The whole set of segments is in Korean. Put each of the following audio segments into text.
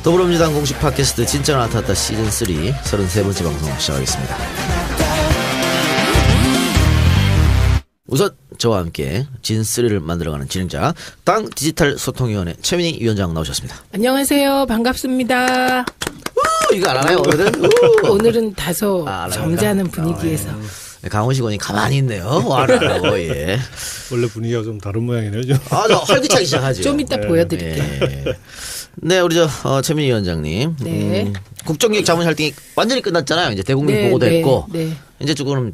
더불어민주당 공식 팟캐스트 진짜 나타났다 시즌3 33번째 방송 시작하겠습니다. 우선 저와 함께 진3를 만들어가는 진행자 당 디지털 소통위원회 최민희 위원장 나오셨습니다. 안녕하세요. 반갑습니다. 이거 안 하나요 오늘은? 오늘은 다소 점잖은 분위기에서. 강훈식 의원이 가만히 있네요. 와라고. 예. 원래 분위기가 좀 다른 모양이네요. 좀. 저 활기차게 시작하죠. 좀 이따 보여드릴게요. 예. 네, 우리 최민희 위원장님. 네. 국정기획 자문 활동이 완전히 끝났잖아요. 이제 대국민 보고도 했고. 이제 조금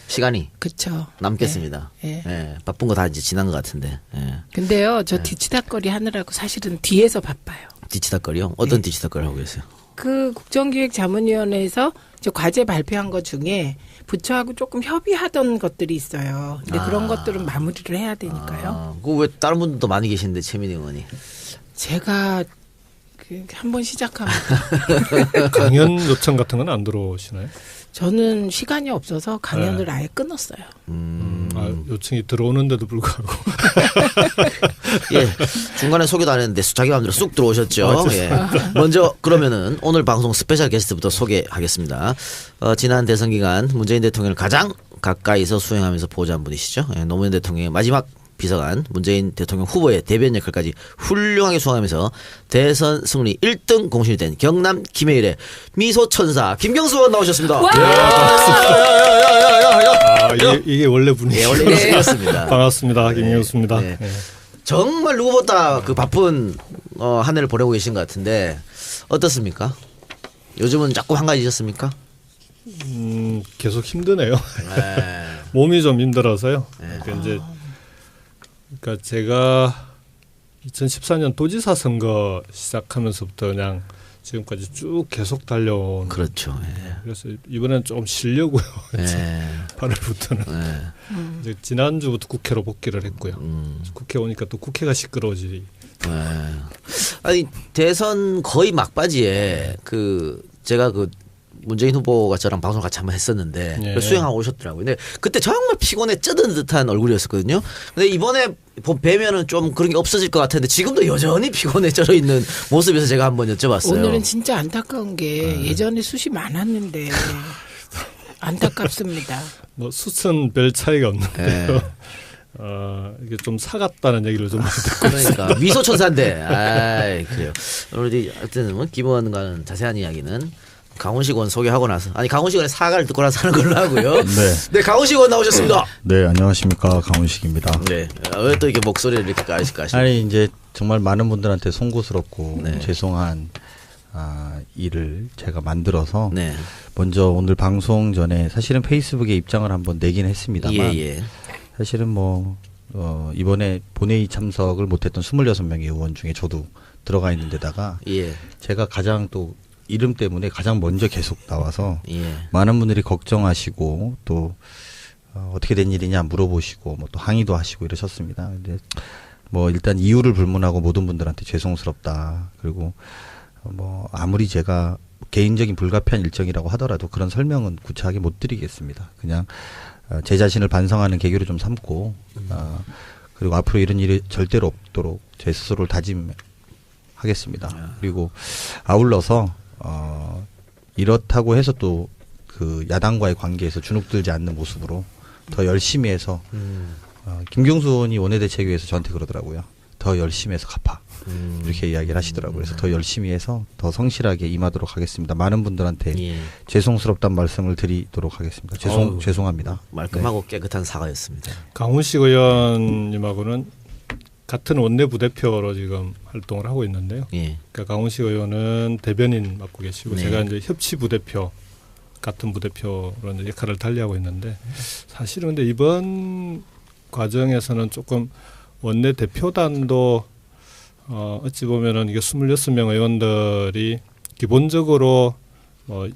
시간이 그쵸. 남겠습니다. 예, 바쁜 거 다 이제 지난 것 같은데. 예. 근데요, 저 뒤치다거리 하느라고 사실은 뒤에서 바빠요. 뒤치다거리요? 어떤 뒤치다거리 하고 계세요? 그 국정기획자문위원회에서 과제 발표한 것 중에 부처하고 조금 협의하던 것들이 있어요. 근데 그런 것들은 마무리를 해야 되니까요. 그거 왜 다른 분들도 많이 계시는데 최민희 의원이? 제가 한번 시작하면 강연 요청 같은 건 안 들어오시나요? 저는 시간이 없어서 강연을 아예 끊었어요. 요청이 들어오는데도 불구하고. 예, 중간에 소개도 안 했는데 자기 마음대로 쑥 들어오셨죠. 예. 먼저 그러면은 오늘 방송 스페셜 게스트부터 소개하겠습니다. 지난 대선 기간 문재인 대통령을 가장 가까이서 수행하면서 보좌한 분이시죠. 예, 노무현 대통령의 마지막 비서관, 문재인 대통령 후보의 대변 역할까지 훌륭하게 수행하면서 대선 승리 1등 공신이 된 경남 김해일의 미소천사 김경수 의원 나오셨습니다. 이게 원래 분위기. 예, 원래 이렇습니다. 반갑습니다. 김경수입니다. 네. 네. 정말 누구보다 그 바쁜 한 해를 보내고 계신 것 같은데 어떻습니까? 요즘은 자꾸 한가해지셨습니까? 계속 힘드네요. 몸이 좀 힘들어서요. 그러니까 제가 2014년 도지사 선거 시작하면서부터 그냥 지금까지 쭉 계속 달려온. 그렇죠. 예. 그래서 이번에는 조금 쉬려고요. 8월부터는. 이제 지난주부터 국회로 복귀를 했고요. 국회 오니까 또 국회가 시끄러워지. 아니 대선 거의 막바지에 제가 문재인 후보가 저랑 방송을 같이 한번 했었는데 수행하고 오셨더라고요. 근데 그때 정말 피곤해 쩌든 듯한 얼굴이었었거든요. 근데 이번에 뵈면은 좀 그런 게 없어질 것 같은데 지금도 여전히 피곤해 쩔어 있는 모습에서 제가 한번 여쭤봤어요. 오늘은 진짜 안타까운 게 예전에 숱이 많았는데 안타깝습니다. 뭐 숱은 별 차이가 없는데요. 이게 좀 사갔다는 얘기를 좀 많이 듣고 그러니까 미소천사인데. 그래요. 오늘 하여튼 기본과는 자세한 이야기는 강훈식 의원 소개하고 나서 강훈식 의원의 사과를 듣고 나서 하는 걸로 하고요. 네, 강훈식 의원 나오셨습니다. 네, 안녕하십니까, 강훈식입니다. 네, 왜 또 이렇게 목소리를 이렇게 까실까? 아니 이제 정말 많은 분들한테 송구스럽고 죄송한 일을 제가 만들어서 먼저 오늘 방송 전에 사실은 페이스북에 입장을 한번 내긴 했습니다만 사실은 이번에 본회의 참석을 못했던 26명의 의원 중에 저도 들어가 있는 데다가 제가 가장 또 이름 때문에 가장 먼저 계속 나와서 많은 분들이 걱정하시고 또 어떻게 된 일이냐 물어보시고 또 항의도 하시고 이러셨습니다. 근데 일단 이유를 불문하고 모든 분들한테 죄송스럽다. 그리고 아무리 제가 개인적인 불가피한 일정이라고 하더라도 그런 설명은 구체하게 못 드리겠습니다. 그냥 제 자신을 반성하는 계기로 좀 삼고 그리고 앞으로 이런 일이 절대로 없도록 제 스스로를 다짐하겠습니다. 그리고 아울러서 이렇다고 해서 또 그 야당과의 관계에서 주눅들지 않는 모습으로 더 열심히 해서 김경수 의원이 원내대책위에서 저한테 그러더라고요. 더 열심히 해서 갚아. 이렇게 이야기를 하시더라고요. 그래서 더 열심히 해서 더 성실하게 임하도록 하겠습니다. 많은 분들한테 죄송스럽다는 말씀을 드리도록 하겠습니다. 죄송합니다. 말끔하고 깨끗한 사과였습니다. 강훈식 의원님하고는 같은 원내 부대표로 지금 활동을 하고 있는데요. 그러니까 강훈식 의원은 대변인 맡고 계시고 제가 이제 협치 부대표 같은 부대표로 이제 역할을 달리하고 있는데 사실은 근데 이번 과정에서는 조금 원내 대표단도 어찌 보면은 이게 26명 의원들이 기본적으로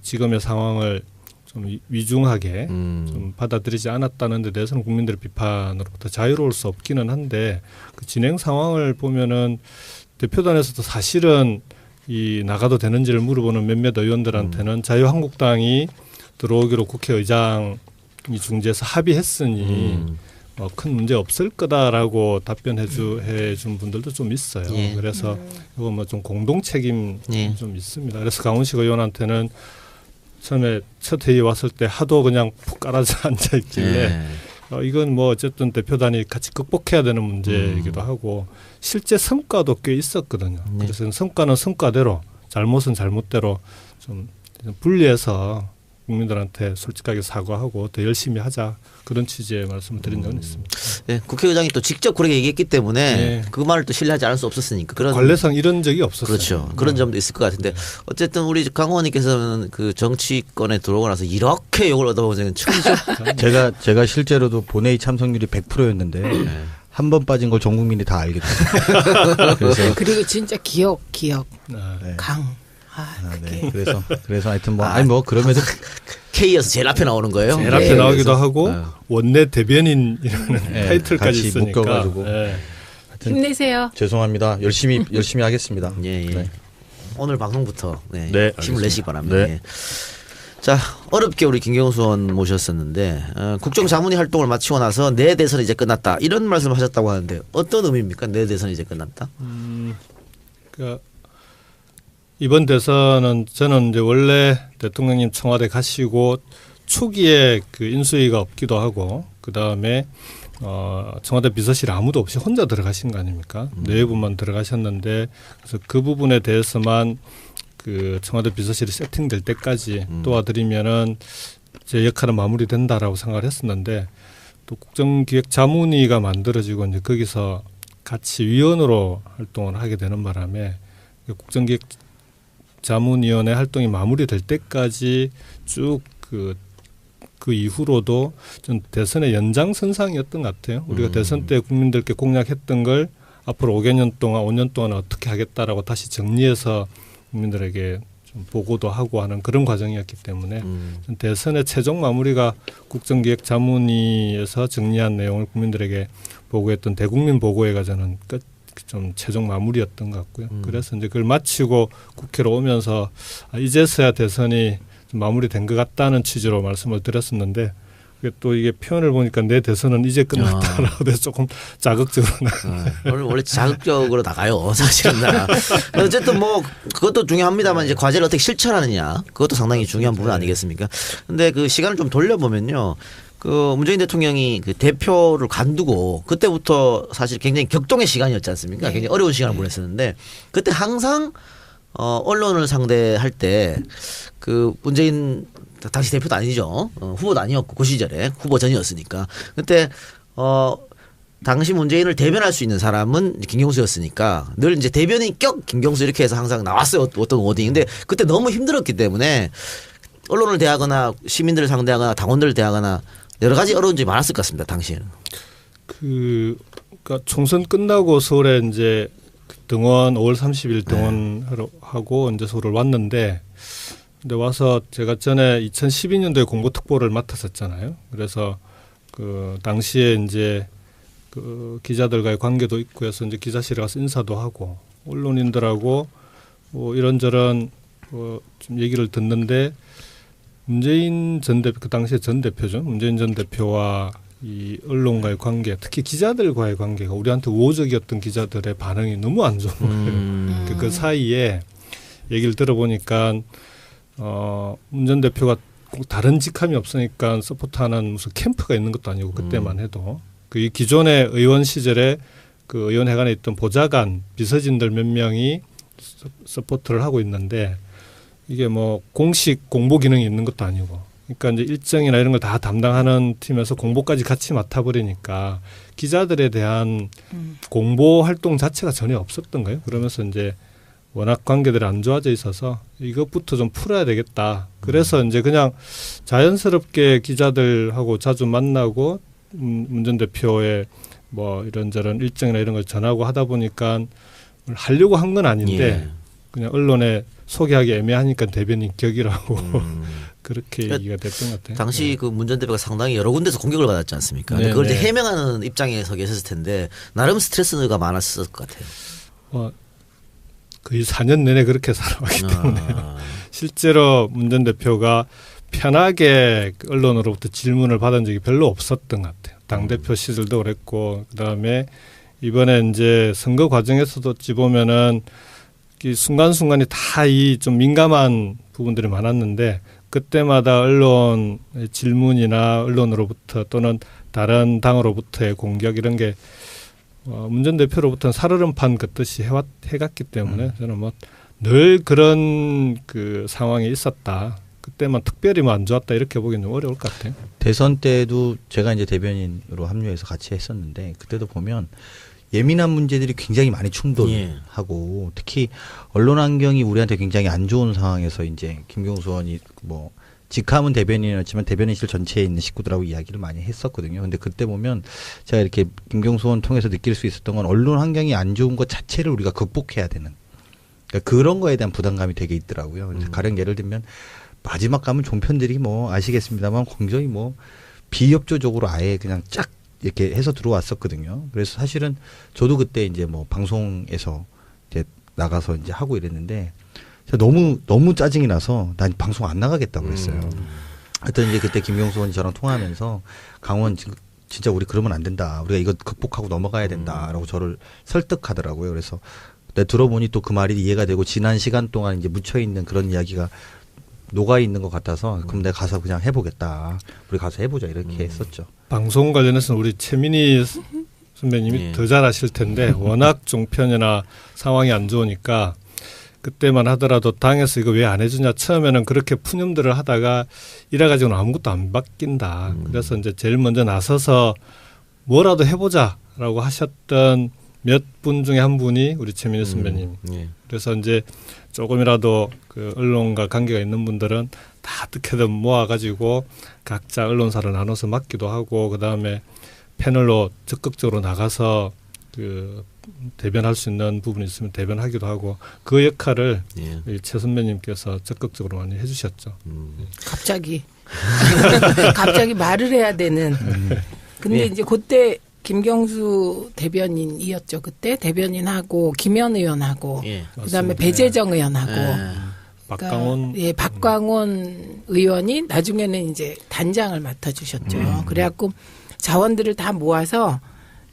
지금의 상황을 좀 위중하게 좀 받아들이지 않았다는 데 대해서는 국민들의 비판으로부터 자유로울 수 없기는 한데 그 진행 상황을 보면은 대표단에서도 사실은 이 나가도 되는지를 물어보는 몇몇 의원들한테는 자유한국당이 들어오기로 국회의장이 중재해서 합의했으니 큰 문제 없을 거다라고 답변해 준 분들도 좀 있어요. 예. 그래서 이거 뭐 좀 공동 책임 예. 좀 있습니다. 그래서 강훈식 의원한테는 처음에 첫 회의 왔을 때 하도 그냥 푹 깔아져 앉아 있길래 이건 뭐 어쨌든 대표단이 같이 극복해야 되는 문제이기도 하고 실제 성과도 꽤 있었거든요. 그래서 성과는 성과대로 잘못은 잘못대로 좀 분리해서 국민들한테 솔직하게 사과하고 더 열심히 하자 그런 취지의 말씀을 드린 적은 있습니다. 네, 국회의장이 또 직접 그렇게 얘기했기 때문에 그 말을 또 신뢰하지 않을 수 없었으니까 그런 관례상 이런 적이 없었어요. 그렇죠. 그런 점도 있을 것 같은데 어쨌든 우리 강 의원님께서는 그 정치권에 들어오고 나서 이렇게 욕을 얻어본 적은 처음이죠. 제가 실제로도 본회의 참석률이 100%였는데 한 번 빠진 걸 전 국민이 다 알게 됐어요. 그리고 진짜 기억 강. 네. 그래서 하여튼 뭐 그럼에도 K에서 제일 앞에 나오는 거예요. 제일 앞에 나오기도 하고 원내 대변인이라는 타이틀까지 있으니까. 묶여가지고. 힘내세요. 죄송합니다. 열심히 하겠습니다. 예. 네. 오늘 방송부터 힘을 내시기 바랍니다. 네. 예. 자, 어렵게 우리 김경수 의원 모셨었는데 국정자문위 활동을 마치고 나서 내 대선이 이제 끝났다 이런 말씀을 하셨다고 하는데 어떤 의미입니까? 내 대선이 이제 끝났다? 그러니까 이번 대선은 저는 이제 원래 대통령님 청와대 가시고 초기에 그 인수위가 없기도 하고 그 다음에 청와대 비서실 아무도 없이 혼자 들어가신 거 아닙니까? 내부만 들어가셨는데 그래서 그 부분에 대해서만 그 청와대 비서실이 세팅될 때까지 도와드리면은 제 역할은 마무리된다라고 생각을 했었는데 또 국정기획자문위가 만들어지고 이제 거기서 같이 위원으로 활동을 하게 되는 바람에 국정기획자문위원회 활동이 마무리될 때까지 쭉 그 이후로도 좀 대선의 연장선상이었던 것 같아요. 우리가 대선 때 국민들께 공약했던 걸 앞으로 5개년 동안 5년 동안 어떻게 하겠다라고 다시 정리해서 국민들에게 좀 보고도 하고 하는 그런 과정이었기 때문에 대선의 최종 마무리가 국정기획자문위에서 정리한 내용을 국민들에게 보고했던 대국민 보고회가 저는 좀 최종 마무리였던 것 같고요. 그래서 이제 그걸 마치고 국회로 오면서 이제서야 대선이 좀 마무리된 것 같다는 취지로 말씀을 드렸었는데 또 이게 표현을 보니까 내 대선은 이제 끝났다라고 해서 조금 자극적으로 원래 자극적으로 나가요 사실은. 어쨌든 뭐 그것도 중요합니다만 이제 과제를 어떻게 실천하느냐 그것도 상당히 중요한 부분 아니겠습니까? 근데 그 시간을 좀 돌려보면요. 그 문재인 대통령이 그 대표를 간두고 그때부터 사실 굉장히 격동의 시간이었지 않습니까? 굉장히 어려운 시간을 보냈었는데 그때 항상 언론을 상대할 때 그 문재인 당시 대표도 아니죠. 후보도 아니었고 그 시절에 후보 전이었으니까 그때 당시 문재인을 대변할 수 있는 사람은 김경수였으니까 늘 이제 대변인 격 김경수 이렇게 해서 항상 나왔어요. 어떤 워딩인데 그때 너무 힘들었기 때문에 언론을 대하거나 시민들을 상대하거나 당원들을 대하거나 여러 가지 어려운 점이 많았을 것 같습니다. 당시에는. 그러니까 총선 끝나고 서울에 이제 등원 5월 30일 등원하러 하고 이제 서울을 왔는데 근데 와서 제가 전에 2012년도에 공보특보를 맡았었잖아요. 그래서 그 당시에 이제 그 기자들과의 관계도 있고 해서 이제 기자실에 가서 인사도 하고 언론인들하고 뭐 이런저런 좀 얘기를 듣는데 문재인 전 대표 그 당시에 전 대표죠. 문재인 전 대표와 이 언론과의 관계, 특히 기자들과의 관계가 우리한테 우호적이었던 기자들의 반응이 너무 안 좋은 거예요. 그 사이에 얘기를 들어보니까 문 전 대표가 꼭 다른 직함이 없으니까 서포트하는 무슨 캠프가 있는 것도 아니고 그때만 해도 그 기존의 의원 시절에 그 의원회관에 있던 보좌관, 비서진들 몇 명이 서포트를 하고 있는데 이게 뭐 공식 공보 기능이 있는 것도 아니고 그러니까 이제 일정이나 이런 걸 다 담당하는 팀에서 공보까지 같이 맡아버리니까 기자들에 대한 공보 활동 자체가 전혀 없었던 거예요. 그러면서 이제 워낙 관계들이 안 좋아져 있어서 이것부터 좀 풀어야 되겠다. 그래서 이제 그냥 자연스럽게 기자들하고 자주 만나고 문 전 대표의 뭐 이런저런 일정이나 이런 걸 전하고 하다 보니까 하려고 한 건 아닌데 그냥 언론에 소개하기 애매하니까 대변인 격이라고 그렇게 얘기가 됐던 것 같아요. 당시 그 문 전 대표가 상당히 여러 군데서 공격을 받았지 않습니까? 그걸 이제 해명하는 입장에 서 계셨을 텐데 나름 스트레스가 많았을 것 같아요. 거의 4년 내내 그렇게 살아왔기 때문에 실제로 문 전 대표가 편하게 언론으로부터 질문을 받은 적이 별로 없었던 것 같아요. 당대표 시절도 그랬고 그다음에 이번에 이제 선거 과정에서도 어찌 보면은 이 순간순간이 다 이 좀 민감한 부분들이 많았는데 그때마다 언론 질문이나 언론으로부터 또는 다른 당으로부터의 공격 이런 게 문 전 대표로부터는 살얼음판 긋듯이 해갔기 때문에 저는 뭐 늘 그런 그 상황이 있었다. 그때만 특별히 뭐 안 좋았다 이렇게 보기는 좀 어려울 것 같아요. 대선 때도 제가 이제 대변인으로 합류해서 같이 했었는데 그때도 보면 예민한 문제들이 굉장히 많이 충돌하고 특히 언론 환경이 우리한테 굉장히 안 좋은 상황에서 이제 김경수 의원이 뭐 직함은 대변인이었지만 대변인실 전체에 있는 식구들하고 이야기를 많이 했었거든요. 근데 그때 보면 제가 이렇게 김경수 의원 통해서 느낄 수 있었던 건 언론 환경이 안 좋은 것 자체를 우리가 극복해야 되는 그러니까 그런 거에 대한 부담감이 되게 있더라고요. 그래서 가령 예를 들면 마지막 가면 종편들이 뭐 아시겠습니다만 굉장히 뭐 비협조적으로 아예 그냥 쫙 이렇게 해서 들어왔었거든요. 그래서 사실은 저도 그때 이제 뭐 방송에서 이제 나가서 이제 하고 이랬는데 너무 짜증이 나서 난 방송 안 나가겠다고 그랬어요. 하여튼 이제 그때 김경수 의원이 저랑 통화하면서 강원 진짜 우리 그러면 안 된다. 우리가 이거 극복하고 넘어가야 된다라고 저를 설득하더라고요. 그래서 내가 들어보니 또 그 말이 이해가 되고 지난 시간 동안 이제 묻혀 있는 그런 이야기가 녹아 있는 것 같아서 그럼 내가 가서 그냥 해보겠다. 우리 가서 해보자 이렇게 했었죠. 방송 관련해서는 우리 최민희 선배님이 더 잘 아실 텐데 워낙 종편이나 상황이 안 좋으니까 그때만 하더라도 당에서 이거 왜 안 해주냐 처음에는 그렇게 푸념들을 하다가 이래가지고는 아무것도 안 바뀐다. 그래서 이제 제일 먼저 나서서 뭐라도 해보자라고 하셨던 몇 분 중에 한 분이 우리 최민희 선배님. 그래서 이제 조금이라도 그 언론과 관계가 있는 분들은 다 어떻게든 모아가지고 각자 언론사를 나눠서 맡기도 하고 그 다음에 패널로 적극적으로 나가서 그 대변할 수 있는 부분이 있으면 대변하기도 하고 그 역할을 최 선배님께서 적극적으로 많이 해주셨죠. 갑자기 말을 해야 되는. 근데 이제 그때 김경수 대변인이었죠. 그때 대변인하고 김현 의원하고 그다음에 배재정 의원하고 박광원 그러니까, 박광원 의원이 나중에는 이제 단장을 맡아주셨죠. 그래갖고 자원들을 다 모아서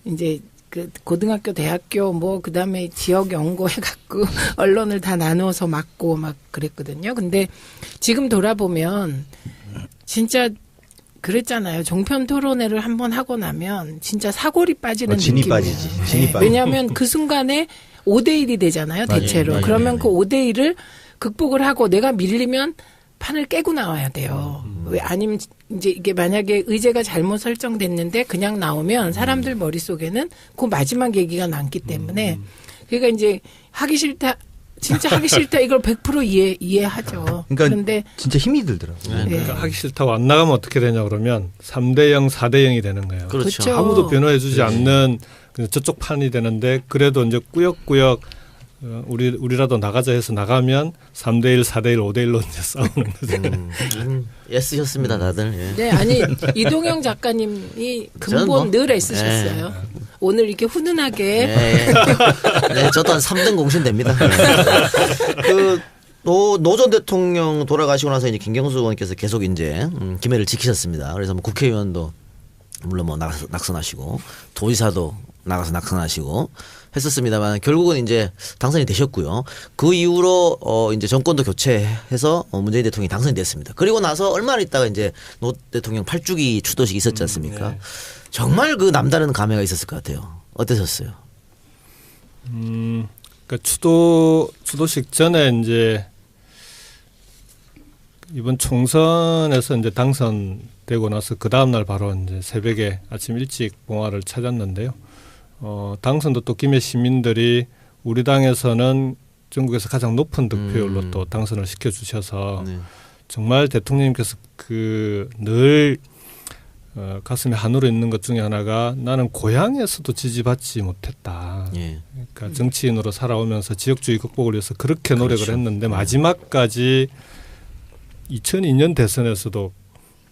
이제 그 고등학교, 대학교 뭐 그다음에 지역 연구해갖고 언론을 다 나누어서 맡고 막 그랬거든요. 근데 지금 돌아보면 진짜 그랬잖아요. 종편 토론회를 한번 하고 나면 진짜 사골이 빠지는 진이 느낌이에요. 빠지지. 진이 빠지지. 왜냐하면 그 순간에 5대1이 되잖아요. 대체로. 맞아요. 그러면 그 5대1을 극복을 하고 내가 밀리면 판을 깨고 나와야 돼요. 왜 아니면 이제 이게 만약에 의제가 잘못 설정됐는데 그냥 나오면 사람들 머릿속에는 그 마지막 얘기가 남기 때문에 그러니까 이제 하기 싫다. 진짜 하기 싫다 이걸 100% 이해하죠. 그러니까 그런데 진짜 힘이 들더라고요. 네. 그러니까 하기 싫다고 안 나가면 어떻게 되냐 그러면 3대0, 4대0이 되는 거예요. 그렇죠. 아무도 변호해주지 않는 저쪽 판이 되는데 그래도 이제 꾸역꾸역 우리라도 나가자 해서 나가면 3대1, 4대1, 5대1로 이제 싸우는 거죠. 애쓰셨습니다, 다들. 예. 네, 아니 이동영 작가님이 근본 늘 애쓰셨어요. 오늘 이렇게 훈훈하게. 네, 저도 한 3등 공신 됩니다. 그 노 전 대통령 돌아가시고 나서 이제 김경수 의원께서 계속 이제 기매를 지키셨습니다. 그래서 뭐 국회의원도 물론 뭐 낙선하시고 도지사도 나가서 낙선하시고 했었습니다만 결국은 이제 당선이 되셨고요. 그 이후로 이제 정권도 교체해서 문재인 대통령이 당선이 됐습니다. 그리고 나서 얼마나 있다가 이제 노 대통령 8주기 추도식이 있었지 않습니까? 네. 정말 그 남다른 감회가 있었을 것 같아요. 어떠셨어요? 그러니까 추도식 전에 이제 이번 총선에서 이제 당선되고 나서 그 다음 날 바로 이제 새벽에 아침 일찍 봉화를 찾았는데요. 당선도 또 김해 시민들이 우리 당에서는 전국에서 가장 높은 득표율로 또 당선을 시켜주셔서 정말 대통령님께서 그 늘 가슴에 한으로 있는 것 중에 하나가 나는 고향에서도 지지받지 못했다. 그러니까 정치인으로 살아오면서 지역주의 극복을 위해서 그렇게 노력을 했는데 마지막까지 2002년 대선에서도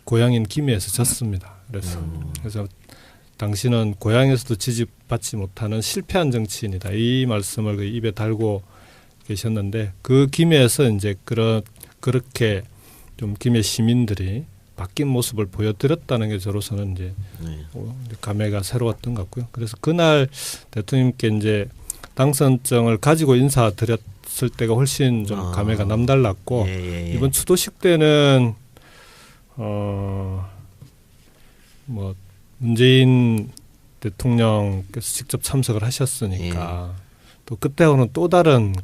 고향인 김해에서 졌습니다. 그래서 당신은 고향에서도 지지받지 못하는 실패한 정치인이다. 이 말씀을 그 입에 달고 계셨는데 그 김해에서 이제 그렇게 좀 김해 시민들이 바뀐 모습을 보여드렸다는 게 저로서는 이제 감회가 새로웠던 것 같고요. 그래서 그날 대통령님께 이제 당선증을 가지고 인사드렸을 때가 훨씬 좀 감회가 남달랐고 이번 추도식 때는 뭐 문재인 대통령께서 직접 참석을 하셨으니까 또 그때하고는 또 다른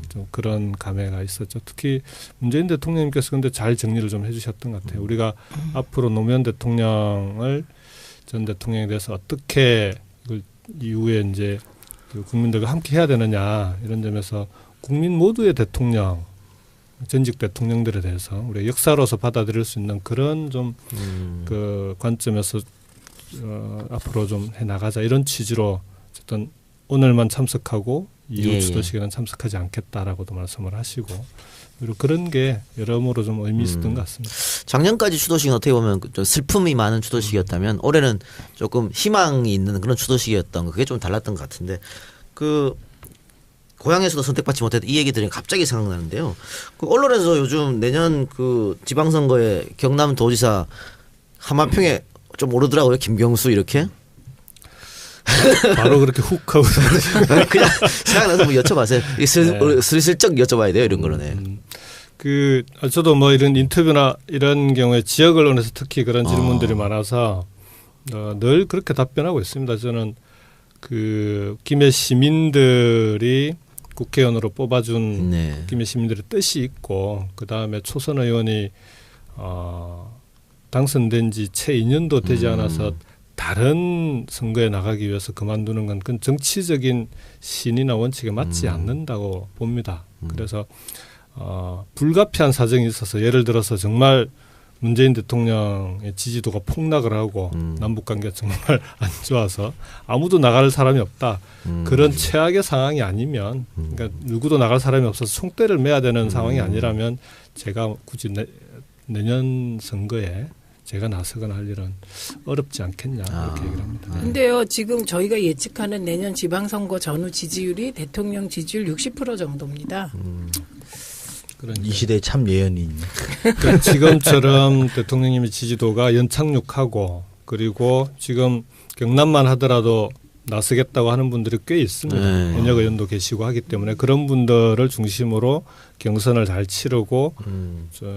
좀 그런 감회가 있었죠. 특히 문재인 대통령님께서 근데 잘 정리를 좀 해주셨던 것 같아요. 우리가 앞으로 노무현 대통령을 전 대통령에 대해서 어떻게 이후에 이제 국민들과 함께 해야 되느냐 이런 점에서 국민 모두의 대통령, 전직 대통령들에 대해서 우리가 역사로서 받아들일 수 있는 그런 좀 그 관점에서 앞으로 좀 해나가자 이런 취지로 어쨌든 오늘만 참석하고 이후 추도식에는 참석하지 않겠다라고도 말씀을 하시고 그리고 그런 게 여러모로 좀 의미 있었던 것 같습니다. 작년까지 추도식은 어떻게 보면 좀 슬픔이 많은 추도식이었다면 올해는 조금 희망이 있는 그런 추도식이었던 거 그게 좀 달랐던 것 같은데 그 고향에서도 선택받지 못했던 이 얘기 들으니 갑자기 생각나는데요. 그 언론에서 요즘 내년 그 지방선거에 경남도지사 하마평에 좀 오르더라고요. 김경수 이렇게. 바로 그렇게 훅 하고 그냥 생각나서 뭐 여쭤봐세요. 슬슬쩍 여쭤봐야 돼요. 이런 거는. 그 저도 뭐 이런 인터뷰나 이런 경우에 지역 언론에서 특히 그런 질문들이 많아서 늘 그렇게 답변하고 있습니다. 저는 그 김해 시민들이 국회의원으로 뽑아준 김해 시민들의 뜻이 있고 그 다음에 초선 의원이 당선된 지 채 2년도 되지 않아서 다른 선거에 나가기 위해서 그만두는 건 그건 정치적인 신이나 원칙에 맞지 않는다고 봅니다. 그래서 불가피한 사정이 있어서 예를 들어서 정말 문재인 대통령의 지지도가 폭락을 하고 남북관계가 정말 안 좋아서 아무도 나갈 사람이 없다. 그런 최악의 상황이 아니면 그러니까 누구도 나갈 사람이 없어서 총대를 매야 되는 상황이 아니라면 제가 굳이 내년 선거에 제가 나서거나 할 일은 어렵지 않겠냐 이렇게 얘기를 합니다. 근데요 지금 저희가 예측하는 내년 지방선거 전후 지지율이 대통령 지지율 60% 정도입니다. 이 시대에 참 예언이 있네. 그러니까 지금처럼 대통령님의 지지도가 연착륙하고 그리고 지금 경남만 하더라도 나서겠다고 하는 분들이 꽤 있습니다. 현역 의원도 계시고 하기 때문에 그런 분들을 중심으로 경선을 잘 치르고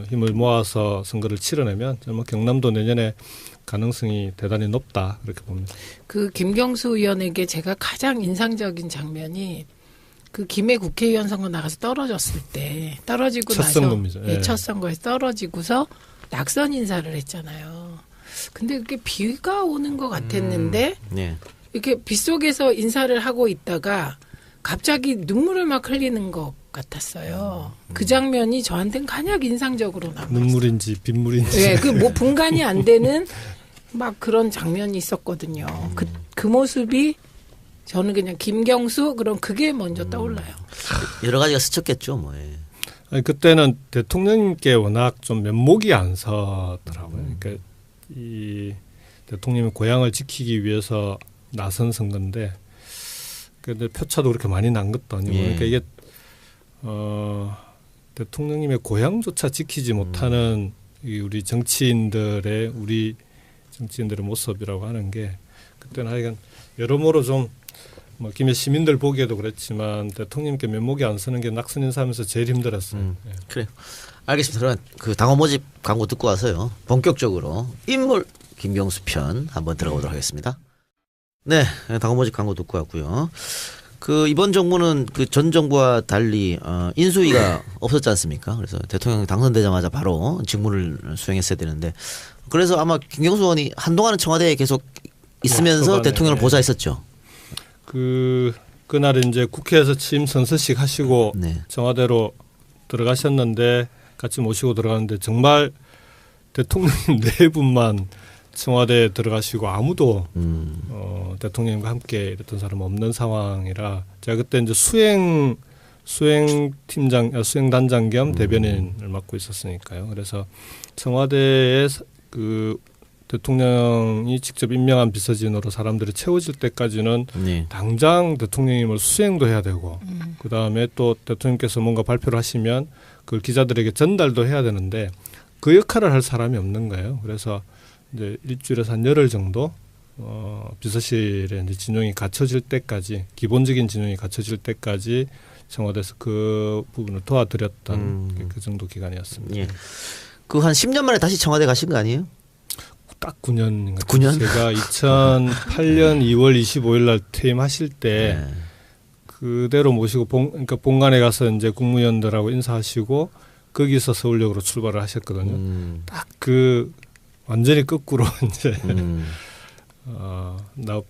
힘을 모아서 선거를 치러내면 정말 경남도 내년에 가능성이 대단히 높다 그렇게 봅니다. 그 김경수 의원에게 제가 가장 인상적인 장면이 그 김해 국회의원 선거 나가서 떨어졌을 때 떨어지고 나서 첫 선거에서 떨어지고서 낙선 인사를 했잖아요. 근데 그게 비가 오는 것 같았는데 이렇게 빗속에서 인사를 하고 있다가 갑자기 눈물을 막 흘리는 것 같았어요. 그 장면이 저한테는 가장 인상적으로 남았어요. 눈물인지 빗물인지. 네, 그 뭐 분간이 안 되는 막 그런 장면이 있었거든요. 그 모습이 저는 그냥 김경수 그럼 그게 먼저 떠올라요. 여러 가지가 스쳤겠죠, 뭐. 아니, 그때는 대통령님께 워낙 좀 면목이 안 서더라고요. 그러니까 이 대통령의 고향을 지키기 위해서 나선 선거인데, 근데 표차도 그렇게 많이 난 것도 아니고, 그러니까 이게 대통령님의 고향조차 지키지 못하는 우리 정치인들의 모습이라고 하는 게 그때는 하여간 여러모로 좀 뭐 김해 시민들 보기에도 그랬지만 대통령님께 면목이 안 서는 게 낙선 인사하면서 제일 힘들었어요. 그래요. 알겠습니다. 그러면 그 당원 모집 광고 듣고 와서요. 본격적으로 인물 김경수 편 한번 들어가 보도록 하겠습니다. 네, 당원 모집 광고 듣고 왔고요. 그 이번 정부는 그 전 정부와 달리 인수위가 없었지 않습니까? 그래서 대통령이 당선되자마자 바로 직무를 수행했어야 되는데 그래서 아마 김경수 의원이 한동안은 청와대에 계속 있으면서 대통령을 보좌했었죠. 그날 이제 국회에서 취임 선서식 하시고 청와대로 들어가셨는데 같이 모시고 들어갔는데 정말 대통령님 네 분만 청와대에 들어가시고 아무도 대통령님과 함께 이랬던 사람은 없는 상황이라 제가 그때 이제 수행단장 겸 대변인을 맡고 있었으니까요. 그래서 청와대에 그 대통령이 직접 임명한 비서진으로 사람들이 채워질 때까지는 당장 대통령님을 수행도 해야 되고 그다음에 또 대통령께서 뭔가 발표를 하시면 그걸 기자들에게 전달도 해야 되는데 그 역할을 할 사람이 없는 거예요. 그래서 이제 일주일에서 한 열흘 정도 비서실에 이제 진용이 갖춰질 때까지 기본적인 진용이 갖춰질 때까지 청와대에서 그 부분을 도와드렸던 그 정도 기간이었습니다. 예. 그 한 10년 만에 다시 청와대 가신 거 아니에요? 딱 9년. 9년? 제가 2008년 2월 25일 날 퇴임하실 때 네. 그대로 모시고 그러니까 본관에 가서 이제 국무위원들하고 인사하시고 거기서 서울역으로 출발을 하셨거든요. 딱 그 완전히 거꾸로 이제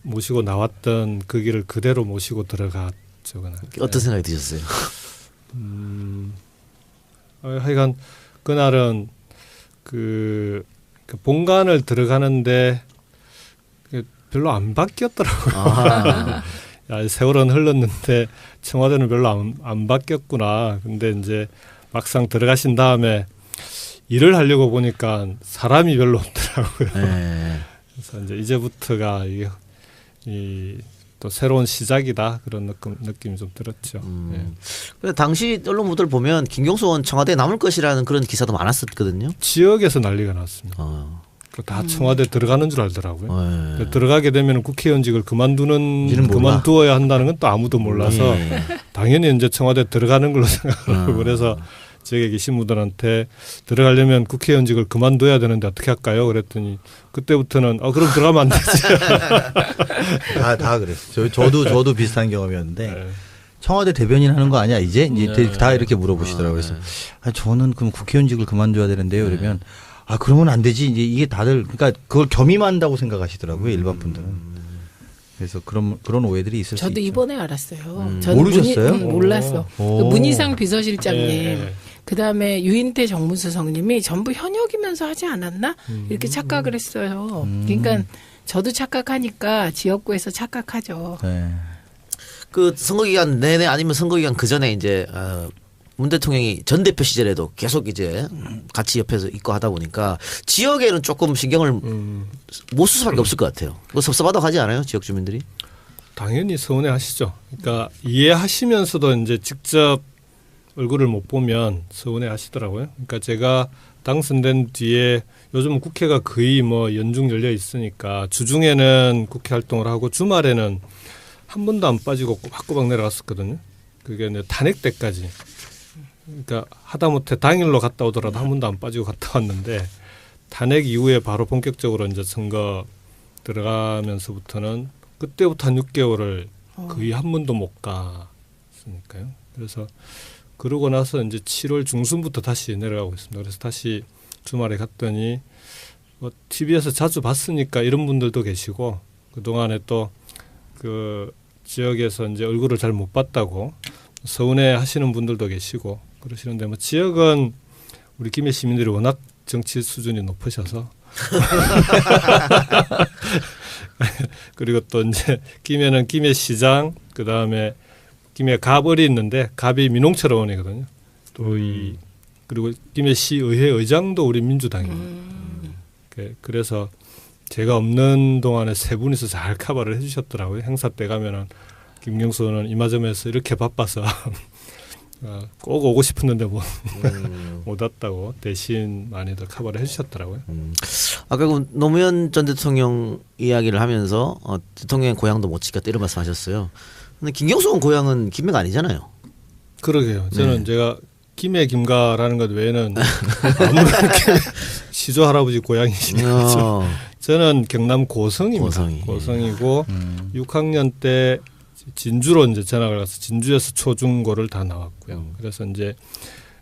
모시고 나왔던 그 길을 그대로 모시고 들어갔죠. 그날. 어떤 생각이 드셨어요? 하여간 그날은 그 본관을 들어가는데 별로 안 바뀌었더라고요. 야, 세월은 흘렀는데 청와대는 별로 안 바뀌었구나. 근데 이제 막상 들어가신 다음에 일을 하려고 보니까 사람이 별로 없더라고요. 네. 그래서 이제 이제부터가 또 새로운 시작이다 그런 느낌이 좀 들었죠. 네. 당시 언론 보도를 보면 김경수 의원 청와대에 남을 것이라는 그런 기사도 많았었거든요. 지역에서 난리가 났습니다. 다 청와대 들어가는 줄 알더라고요. 네. 들어가게 되면 국회의원직을 그만두어야 한다는 건 또 아무도 몰라서 당연히 이제 청와대 들어가는 걸로 생각하고 그래서 지역에 계신 분들한테 들어가려면 국회의원직을 그만둬야 되는데 어떻게 할까요? 그랬더니 그때부터는 그럼 들어가면 안 되지. 다 그랬어요. 저도 비슷한 경험이었는데 네. 청와대 대변인 하는 거 아니야 이제 다 이렇게 물어보시더라고요. 그래서 저는 그럼 국회의원직을 그만둬야 되는데요. 그러면 그러면 안 되지. 이제 이게 다들 그러니까 그걸 겸임한다고 생각하시더라고요. 일반 분들은. 그래서 그런 오해들이 있을 수 있죠. 저도 이번에 알았어요. 모르셨어요? 몰랐어. 그 문희상 비서실장님, 그 다음에 유인태 정무수석님이 전부 현역이면서 하지 않았나? 이렇게 착각을 했어요. 그러니까 저도 착각하니까 지역구에서 착각하죠. 네. 그 선거기간 내내 아니면 선거기간 그 전에 이제 문 대통령이 전 대표 시절에도 계속 이제 같이 옆에서 있고 하다 보니까 지역에는 조금 신경을 못 쓸 수밖에 없을 것 같아요. 그거 섭섭하다고 하지 않아요? 지역 주민들이? 당연히 서운해 하시죠. 그러니까 이해하시면서도 이제 직접 얼굴을 못 보면 서운해 하시더라고요. 그러니까 제가 당선된 뒤에 요즘 국회가 거의 연중 열려 있으니까 주중에는 국회 활동을 하고 주말에는 한 번도 안 빠지고 꼬박꼬박 내려갔었거든요. 그게 탄핵 때까지. 그러니까 하다못해 당일로 갔다 오더라도 한 번도 안 빠지고 갔다 왔는데 탄핵 이후에 바로 본격적으로 이제 선거 들어가면서부터는 그때부터 한 6개월을 거의 한 번도 못 갔으니까요. 그래서 그러고 나서 이제 7월 중순부터 다시 내려가고 있습니다. 그래서 다시 주말에 갔더니 TV에서 자주 봤으니까 이런 분들도 계시고 그동안에 또 그 지역에서 이제 얼굴을 잘 못 봤다고 서운해 하시는 분들도 계시고 그러시는데 지역은 우리 김해 시민들이 워낙 정치 수준이 높으셔서 그리고 또 이제 김해는 김해시장 그다음에 김해 갑을이 있는데 갑이 민홍철 의원이거든요. 또 그리고 김해시 의회 의장도 우리 민주당입니다. 그래서 제가 없는 동안에 세 분이서 잘 커버를 해주셨더라고요. 행사 때 가면은 김경수 의원은 이마점에서 이렇게 바빠서 꼭 오고 싶었는데 못 왔다고 대신 많이들 커버를 해주셨더라고요. 아까 그 노무현 전 대통령 이야기를 하면서 대통령의 고향도 못 지켰다 이런 말씀하셨어요. 근데 김경수 의원 고향은 김해가 아니잖아요. 그러게요. 저는 제가 김해 김가라는 것 외에는 아무런 시조 할아버지 고향이시죠. 저는 경남 고성입니다. 고성이고 6학년 때 진주로 이제 전학을 가서 진주에서 초중고를 다 나왔고요. 그래서 이제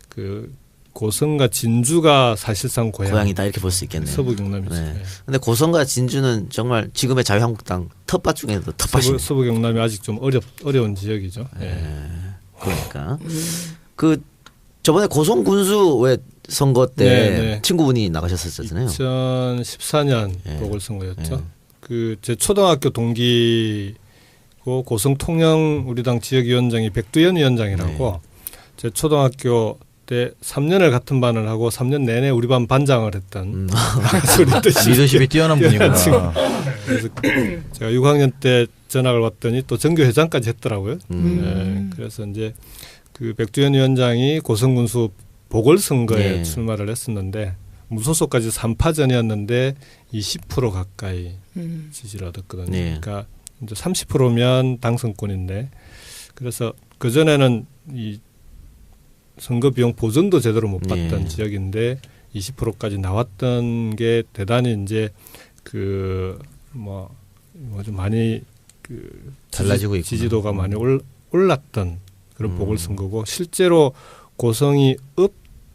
그 고성과 진주가 사실상 고향이다 이렇게 볼 수 있겠네요. 서부 경남이죠. 네. 근데 고성과 진주는 정말 지금의 자유한국당 텃밭 중에도 텃밭이 서부 경남이 아직 좀 어려운 지역이죠. 네. 그러니까 그 저번에 고성 군수 왜 선거 때 친구분이 나가셨었잖아요. 2014년 보궐선거였죠. 그 제 초등학교 동기고 고성 통영 우리 당 지역위원장이 백두현 위원장이라고 제 초등학교 때 3년을 같은 반을 하고 3년 내내 우리 반 반장을 했던 리더십이 뛰어난 분이구나. 그래서 제가 6학년 때 전학을 왔더니 또 정교회장까지 했더라고요. 그래서 이제 그 백두현 위원장이 고성군수 보궐선거에 출마를 했었는데 무소속까지 3파전이었는데 20% 가까이 지지를 얻었거든요. 네. 그러니까 이제 30%면 당선권인데 그래서 그 전에는 이 선거 비용 보전도 제대로 못 받던 지역인데 20%까지 나왔던 게 대단히 이제 그 뭐 좀 많이 그 달라지고 있구나. 지지도가 많이 올랐던 그런 보궐선거고 실제로 고성이 읍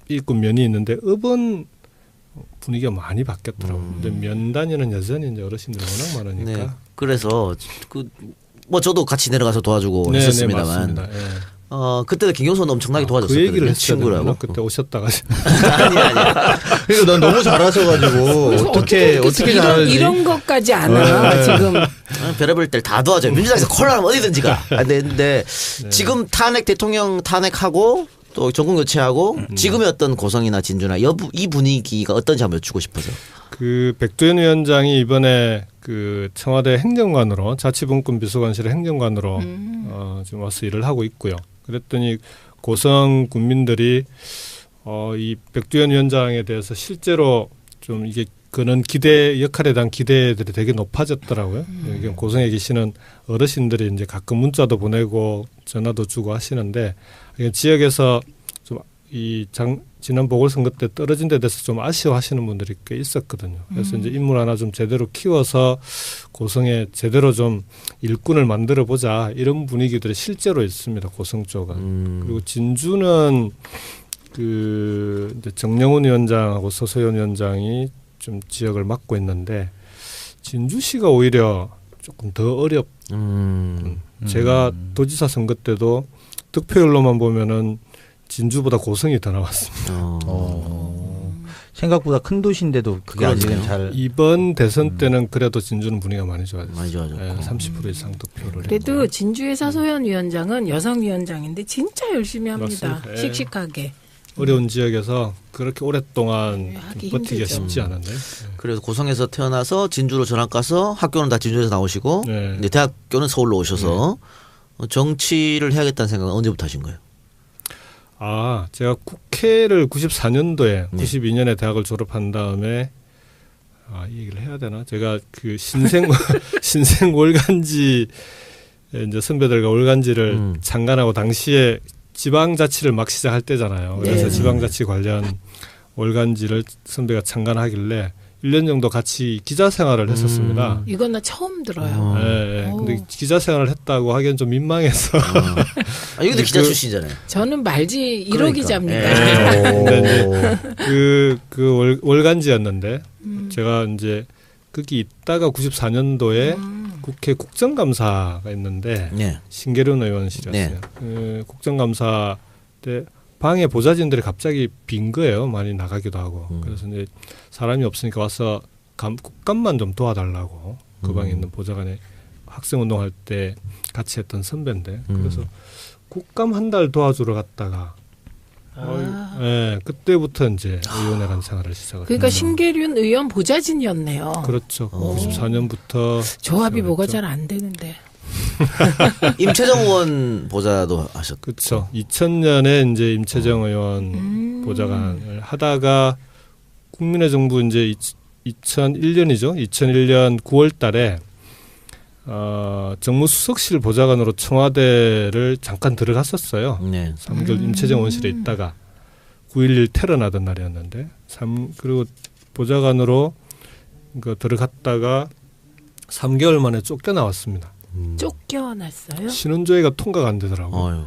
있고 면이 있는데 읍은 분위기가 많이 바뀌었더라고요. 근데 면 단위는 여전히 이제 어르신들이 워낙 많으니까. 네. 그래서 뭐 저도 같이 내려가서 도와주고 네, 했었습니다만. 네, 맞습니다. 그때도 김경수는 엄청나게 도와줬었거든요. 그 얘기를 친구라고. 그때 오셨다가 아니야. 그리고 넌 너무 잘하셔가지고 어떻게 잘하지? 이런 것까지 안 와. 지금 별의별 때를 다 도와줘요. 민주당에서 콜라면 어디든지 가. 근데 지금 대통령 탄핵하고 또 정권 교체하고 지금의 어떤 고성이나 진주나 이 분위기가 어떤지 한번 여쭙고 싶어서. 그 백두현 위원장이 이번에 그 청와대 행정관으로 자치분권 비서관실의 행정관으로 지금 와서 일을 하고 있고요. 그랬더니 고성 군민들이 이 백두현 위원장에 대해서 실제로 좀 이게 그런 역할에 대한 기대들이 되게 높아졌더라고요. 여기 고성에 계시는 어르신들이 이제 가끔 문자도 보내고 전화도 주고 하시는데 지역에서 좀 지난 보궐선거 때 떨어진 데 대해서 좀 아쉬워하시는 분들이 꽤 있었거든요. 그래서 이제 인물 하나 좀 제대로 키워서 고성에 제대로 좀 일꾼을 만들어 보자 이런 분위기들이 실제로 있습니다. 고성 쪽은. 그리고 진주는 그 이제 정영훈 위원장하고 서소연 위원장이 좀 지역을 맡고 있는데 진주시가 오히려 조금 더 제가 도지사 선거 때도 득표율로만 보면은 진주보다 고성이 더 나왔습니다. 생각보다 큰 도시인데도 그게 아직은 잘. 이번 대선 때는 그래도 진주는 분위기가 많이 좋아졌어요. 많이 좋아졌고. 30% 이상 득표를. 그래도 진주의 서소연 위원장은 여성 위원장인데 진짜 열심히 합니다. 맞습니다. 씩씩하게. 어려운 지역에서 그렇게 오랫동안 하기 버티기가 힘들죠. 쉽지 않은데. 그래서 고성에서 태어나서 진주로 전학 가서 학교는 다 진주에서 나오시고 이제 대학교는 서울로 오셔서 정치를 해야겠다는 생각은 언제부터 하신 거예요? 제가 국회를 94년도에 92년에 대학을 졸업한 다음에 이 얘기를 해야 되나? 제가 그 신생 월간지 이제 선배들과 월간지를 창간하고 당시에 지방자치를 막 시작할 때잖아요. 그래서 지방자치 관련 월간지를 선배가 창간하길래 1년 정도 같이 기자 생활을 했었습니다. 이건 나 처음 들어요. 네. 근데 기자 생활을 했다고 하기엔 좀 민망해서. 여기도 기자 출신이잖아요. 저는 말지 1호 그러니까. 기자입니다. 그 월간지였는데 제가 이제 거기 있다가 94년도에 국회 국정감사가 있는데 신계륜 의원실이었어요. 국정감사 때 방에 보좌진들이 갑자기 빈 거예요. 많이 나가기도 하고. 그래서 이제 사람이 없으니까 와서 국감만 좀 도와달라고 그 방에 있는 보좌관에 학생운동할 때 같이 했던 선배인데 그래서 국감 한 달 도와주러 갔다가 그때부터 이제 의원회관 생활을 시작을 그러니까 했죠. 신계륜 의원 보좌진이었네요. 그렇죠. 94년부터 조합이 뭐가 잘 안 되는데. 임채정 의원 보좌도 하셨죠. 그렇죠. 2000년에 이제 임채정 의원 보좌관을 하다가 국민의 정부 이제 2001년이죠. 2001년 9월달에 정무수석실 보좌관으로 청와대를 잠깐 들어갔었어요. 3개월 임채정 의원실에 있다가 9.11 테러 나던 날이었는데 그리고 보좌관으로 들어갔다가 3개월 만에 쫓겨나왔습니다. 쫓겨났어요? 신원조회가 통과가 안 되더라고요.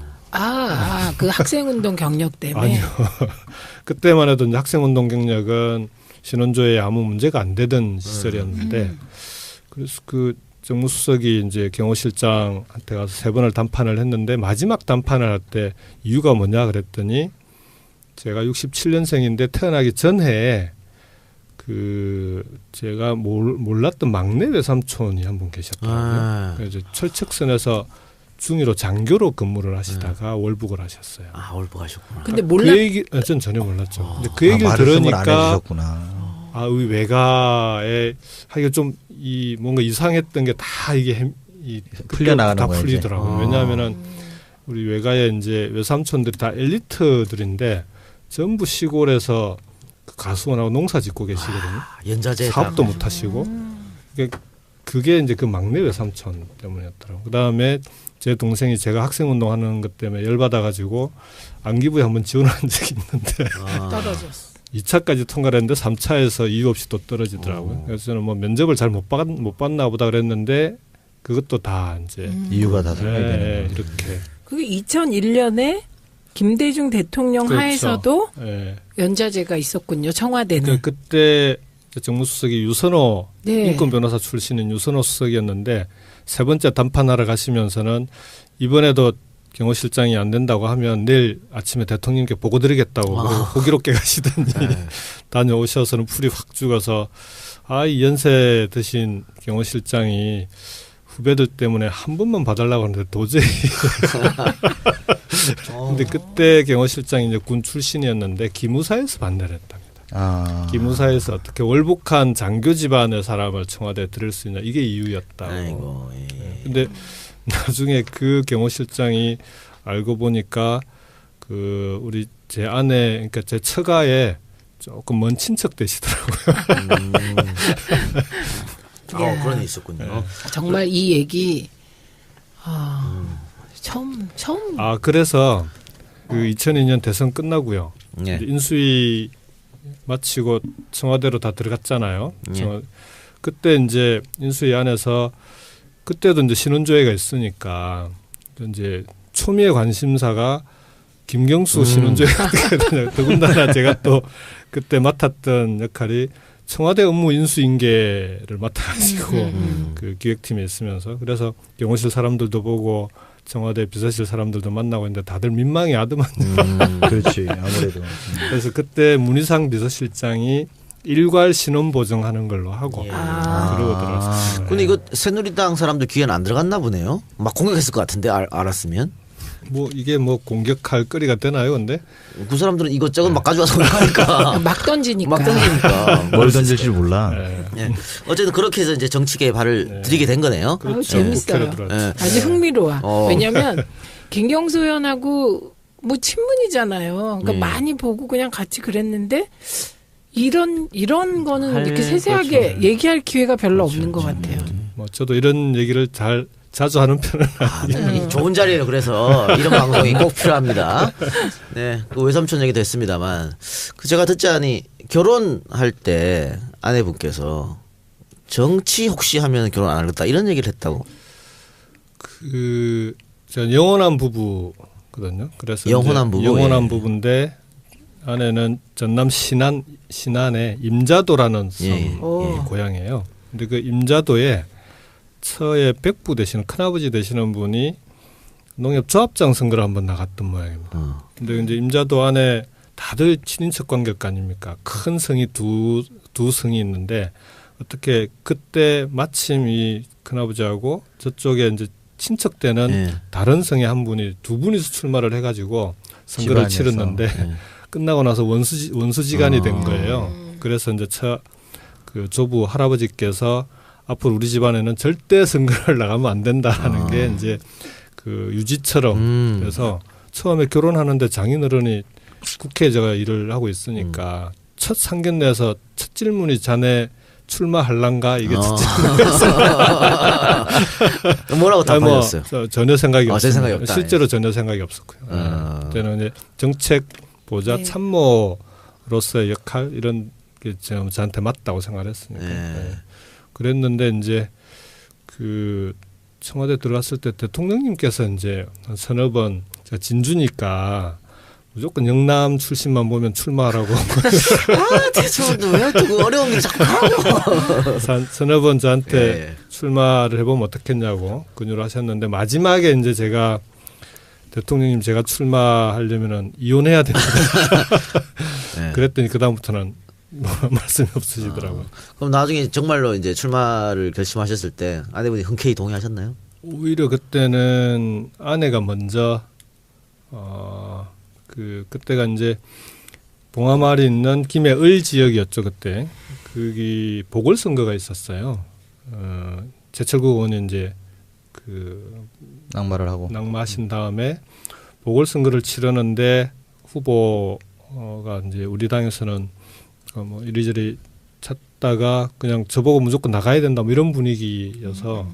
그 학생운동 경력 때문에? 아니요. 그때만 해도 이제 학생운동 경력은 신원조회에 아무 문제가 안 되던 시절이었는데 그래서 그 정무수석이 이제 경호실장한테 가서 3번을 담판을 했는데 마지막 담판을 할 때 이유가 뭐냐 그랬더니 제가 67년생인데 태어나기 전에 제가 몰랐던 막내 외삼촌이 한 분 계셨더라고요. 그래서 철책선에서 중위로 장교로 근무를 하시다가 월북을 하셨어요. 월북하셨구나. 근데 그 얘기 전 전혀 몰랐죠. 근데 그 얘기를 들으니까 우리 외가에 하기가 좀 뭔가 이상했던 게 다 이게 풀려나가는 다 거예요. 풀리더라고요. 왜냐하면은 우리 외가에 이제 외삼촌들이 다 엘리트들인데 전부 시골에서 가수원하고 농사 짓고 계시거든요. 연자제 사업도 못 하시고 그게 이제 그 막내 외삼촌 때문이었더라고요. 그다음에 제 동생이 제가 학생운동하는 것 때문에 열받아가지고 안기부에 한번 지원한 적이 있는데 떨어졌어. 2차까지 통과를 했는데 3차에서 이유 없이 또 떨어지더라고요. 그래서 저는 뭐 면접을 잘 못 봤나 보다 그랬는데 그것도 다 이제 이유가 다 설명이 되는 이렇게. 그게 2001년에 김대중 대통령 그렇죠. 하에서도 연자제가 있었군요. 청와대는. 그러니까 그때 정무수석이 유선호 네. 인권 변호사 출신인 유선호 수석이었는데 세 번째 담판하러 가시면서는 이번에도 경호실장이 안 된다고 하면 내일 아침에 대통령께 보고 드리겠다고 호기롭게 가시더니 다녀오셔서는 풀이 확 죽어서 이 연세 드신 경호실장이 후배들 때문에 한 번만 봐달라고 하는데 도저히 근데 그때 경호실장이 이제 군 출신이었는데 기무사에서 반대를 했답니다. 기무사에서 어떻게 월북한 장교 집안의 사람을 청와대에 들을 수 있냐 이게 이유였다고. 아이고, 근데 나중에 그 경호실장이 알고 보니까 그 우리 제 아내 그러니까 제 처가에 조금 먼 친척 되시더라고요. 그런 게 있었군요. 정말 이 얘기 처음. 그래서 그 2002년 대선 끝나고요. 예. 인수위 마치고 청와대로 다 들어갔잖아요. 예. 그때 이제 인수위 안에서 그때도 이제 신원조회가 있으니까 이제 초미의 관심사가 김경수 신원조회가 어떻게 되냐. 더군다나 제가 또 그때 맡았던 역할이 청와대 업무 인수인계를 맡아가지고 그 기획팀에 있으면서 그래서 경호실 사람들도 보고 청와대 비서실 사람들도 만나고 있는데 다들 민망해 하더만. 그렇지 아무래도. 그래서 그때 문희상 비서실장이 일괄 신원 보정하는 걸로 하고 그러고 들어왔습니다. 근데 이거 새누리당 사람들 귀에는 안 들어갔나 보네요. 막 공격했을 것 같은데 알았으면. 뭐 이게 뭐 공격할 거리가 되나요, 근데? 그 사람들은 이것저것 막 가져와서 공격하니까. 막 던지니까. 뭘 던질지 몰라. 예. 어쨌든 그렇게 해서 이제 정치계에 발을 들이게 된 거네요. 그렇죠. 재밌어요. 예. 아주 흥미로워. 왜냐하면 김경수 의원하고 뭐 친문이잖아요. 그러니까 많이 보고 그냥 같이 그랬는데 이런 거는 이렇게 세세하게 그렇죠. 얘기할 기회가 별로 없는 것 같아요. 뭐 저도 이런 얘기를 자주 하는 편은 아니에요. 좋은 자리예요. 그래서 이런 방송이 꼭 필요합니다. 네, 그 외삼촌 얘기도 했습니다만 제가 듣자니 결혼할 때 아내분께서 정치 혹시 하면 결혼 안 하겠다 이런 얘기를 했다고. 제가 영원한 부부거든요. 그래서 영원한 부부. 영원한 부부인데 아내는 전남 신안의 임자도라는 섬 고향이에요. 근데 그 임자도에 처에 백부 되시는 큰아버지 되시는 분이 농협조합장 선거를 한번 나갔던 모양입니다. 근데 이제 임자도 안에 다들 친인척 관계가 아닙니까? 큰 성이 두 성이 있는데 어떻게 그때 마침 이 큰아버지하고 저쪽에 이제 친척되는 다른 성의 한 분이 두 분이서 출마를 해가지고 선거를 치렀는데 끝나고 나서 원수지간이 된 거예요. 그래서 이제 그 조부 할아버지께서 앞으로 우리 집안에는 절대 선거를 나가면 안 된다라는 게 이제 그 유지처럼 그래서 처음에 결혼하는데 장인어른이 국회에 제가 일을 하고 있으니까 첫 상견례에서 첫 질문이 자네 출마할란가 이게 첫 질문이었어요. 뭐라고 답하셨어요? 전혀 생각이 없어요. 생각이 없다. 실제로 전혀 생각이 없었고요. 저는 이제 정책 보좌 참모로서의 역할 이런 게 저한테 맞다고 생각했으니까. 그랬는데 이제 그 청와대 들어갔을 때 대통령님께서 이제 한 서너 번 제가 진주니까 무조건 영남 출신만 보면 출마하라고. 대충 왜 또 어려운 일 자꾸 하고. 서너 번 저한테 출마를 해보면 어떻겠냐고 권유를 하셨는데 마지막에 이제 제가 대통령님 제가 출마하려면은 이혼해야 된다. 그랬더니 그 다음부터는 말씀이 없으시더라고요. 그럼 나중에 정말로 이제 출마를 결심하셨을 때 아내분이 흔쾌히 동의하셨나요? 오히려 그때는 아내가 먼저 그때가 이제 봉하마을에 있는 김해을 지역이었죠. 그때 거기 보궐선거가 있었어요. 제철국 의원이 이제 그 낙마를 하고 낙마하신 다음에 보궐선거를 치르는데 후보가 이제 우리 당에서는 뭐 이리저리 찾다가 그냥 저보고 무조건 나가야 된다 뭐 이런 분위기여서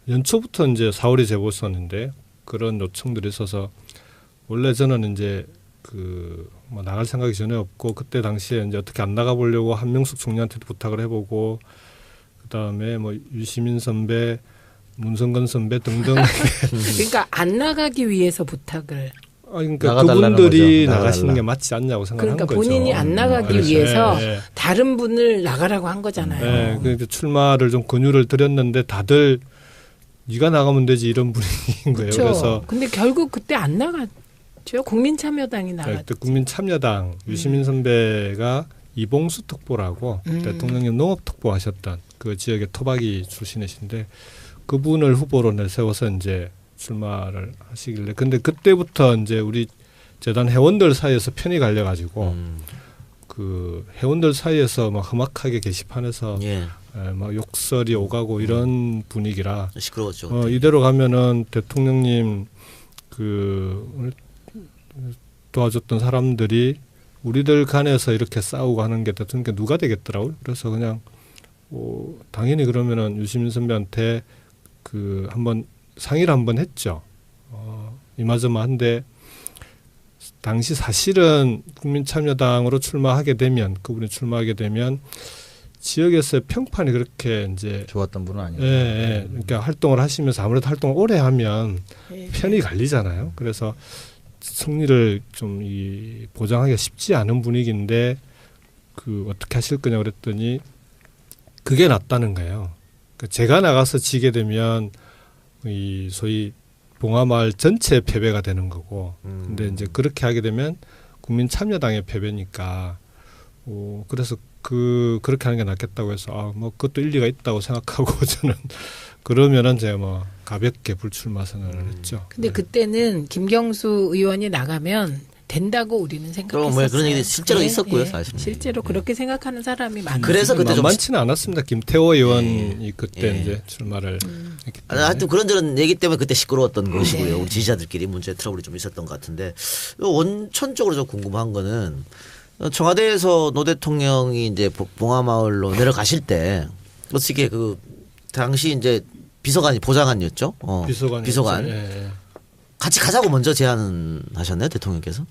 연초부터 이제 4월이 재보선인데 그런 요청들이 있어서 원래 저는 이제 뭐 나갈 생각이 전혀 없고 그때 당시에 이제 어떻게 안 나가 보려고 한명숙 총리한테도 부탁을 해보고 그다음에 뭐 유시민 선배, 문성건 선배 등등 그러니까 안 나가기 위해서 부탁을. 그러니까 그분들이 나가시는 게 맞지 않냐고 생각한 그러니까 거죠. 본인이 안 나가기 위해서 다른 분을 나가라고 한 거잖아요. 네, 그러니까 출마를 좀 권유를 드렸는데 다들 네가 나가면 되지 이런 분위기인 거예요. 그쵸. 그래서 근데 결국 그때 안 나갔죠. 국민참여당이 나갔죠. 그때 국민참여당 유시민 선배가 이봉수 특보라고 대통령님 농업특보 하셨던 그 지역의 토박이 출신이신데 그분을 후보로 내세워서 이제 출마를 하시길래 근데 그때부터 이제 우리 재단 회원들 사이에서 편이 갈려가지고 그 회원들 사이에서 막 험악하게 게시판에서 막 욕설이 오가고 이런 분위기라 시끄러웠죠. 이대로 가면은 대통령님 그 도와줬던 사람들이 우리들 간에서 이렇게 싸우고 하는 게 대통령께 누가 되겠더라고요. 그래서 그냥 당연히 그러면은 유시민 선배한테 그 한번 상의를 한번 했죠. 이마저마한데 당시 사실은 국민참여당으로 출마하게 되면 그분이 출마하게 되면 지역에서의 평판이 그렇게 이제 좋았던 분은 아니에요. 예. 그러니까 활동을 하시면서 아무래도 활동을 오래 하면 편이 갈리잖아요. 그래서 승리를 좀 보장하기가 쉽지 않은 분위기인데 그 어떻게 하실 거냐 그랬더니 그게 낫다는 거예요. 그러니까 제가 나가서 지게 되면 이 소위 봉화마을 전체의 패배가 되는 거고, 근데 이제 그렇게 하게 되면 국민참여당의 패배니까, 그래서 그렇게 하는 게 낫겠다고 해서 뭐 그것도 일리가 있다고 생각하고 저는 그러면은 제가 뭐 가볍게 불출마 선언을 했죠. 근데 그때는 김경수 의원이 나가면 된다고 우리는 생각했었어요. 뭐 그런 얘기 실제로 있었고요, 사실. 실제로 그렇게 생각하는 사람이 많아요. 그래서 그때 좀 많지는 않았습니다. 김태호 의원이 그때 이제 출마를 했기 때문에. 하여튼 그런저런 얘기 때문에 그때 시끄러웠던 것이고요. 우리 지지자들끼리 문제 트러블이 좀 있었던 것 같은데 원천적으로 좀 궁금한 거는 청와대에서 노 대통령이 이제 봉화마을로 내려가실 때 어떻게 그 당시 이제 비서관이 보좌관이었죠. 비서관. 예. 같이 가자고 먼저 제안하셨나요, 대통령께서?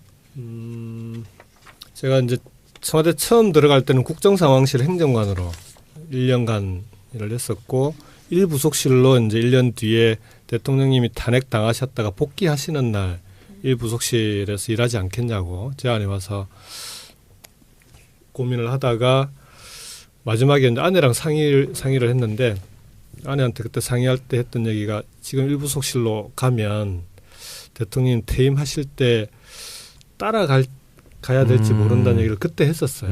제가 이제 청와대 처음 들어갈 때는 국정상황실 행정관으로 1년간 일을 했었고 1부속실로 이제 1년 뒤에 대통령님이 탄핵 당하셨다가 복귀하시는 날 1부속실에서 일하지 않겠냐고 제안이 와서 고민을 하다가 마지막에 이제 아내랑 상의를 했는데 아내한테 그때 상의할 때 했던 얘기가 지금 1부속실로 가면 대통령 퇴임하실 때 따라가야 될지 모른다는 얘기를 그때 했었어요.